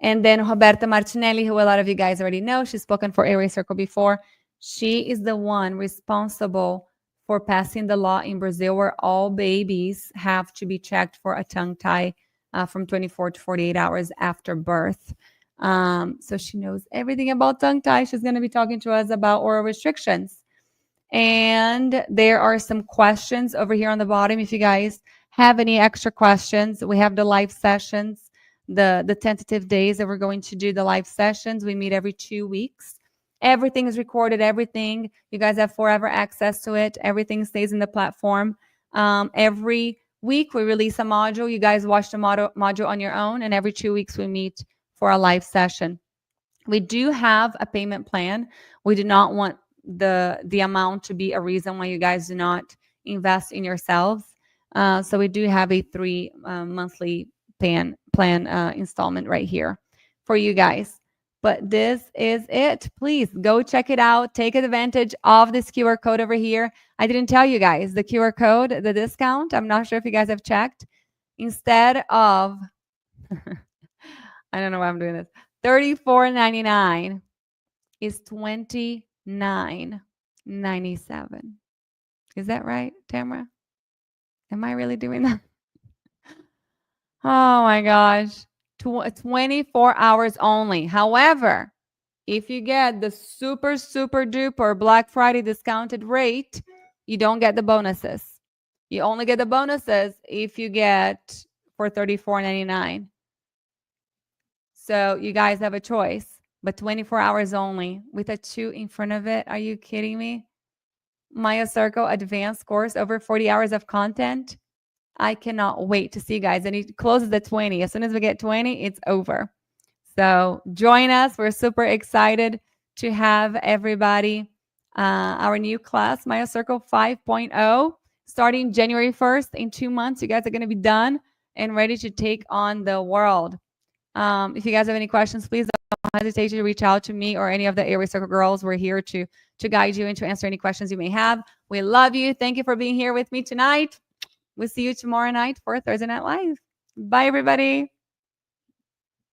And then Roberta Martinelli, who a lot of you guys already know, she's spoken for Airway Circle before. She is the one responsible for passing the law in Brazil where all babies have to be checked for a tongue tie from 24 to 48 hours after birth. So she knows everything about tongue tie. She's going to be talking to us about oral restrictions. And there are some questions over here on the bottom. If you guys have any extra questions, we have the live sessions, the tentative days that we're going to do the live sessions. We meet every 2 weeks. Everything is recorded, everything. You guys have forever access to it. Everything stays in the platform. Every week we release a module. You guys watch the module on your own, and every 2 weeks we meet for a live session. We do have a payment plan. We do not want the amount to be a reason why you guys do not invest in yourselves. So we do have a 3 monthly plan installment right here for you guys. But this is it. Please go check it out. Take advantage of this QR code over here. I didn't tell you guys the QR code, the discount. I'm not sure if you guys have checked. Instead of, I don't know why I'm doing this, $34.99 is $29.97. Is that right, Tamara? Am I really doing that? Oh my gosh. 24 hours only. However, if you get the super duper Black Friday discounted rate, you don't get the bonuses. You only get the bonuses if you get for $34.99. So you guys have a choice, but 24 hours only with a 2 in front of it. Are you kidding me? Myo Circle advanced course, over 40 hours of content. I cannot wait to see you guys. And it closes at 20. As soon as we get 20, it's over. So join us. We're super excited to have everybody. Our new class, Myo Circle 5.0, starting January 1st. In 2 months, you guys are going to be done and ready to take on the world. If you guys have any questions, please don't hesitate to reach out to me or any of the Airway Circle girls. We're here to guide you and to answer any questions you may have. We love you. Thank you for being here with me tonight. We'll see you tomorrow night for Thursday Night Live. Bye, everybody.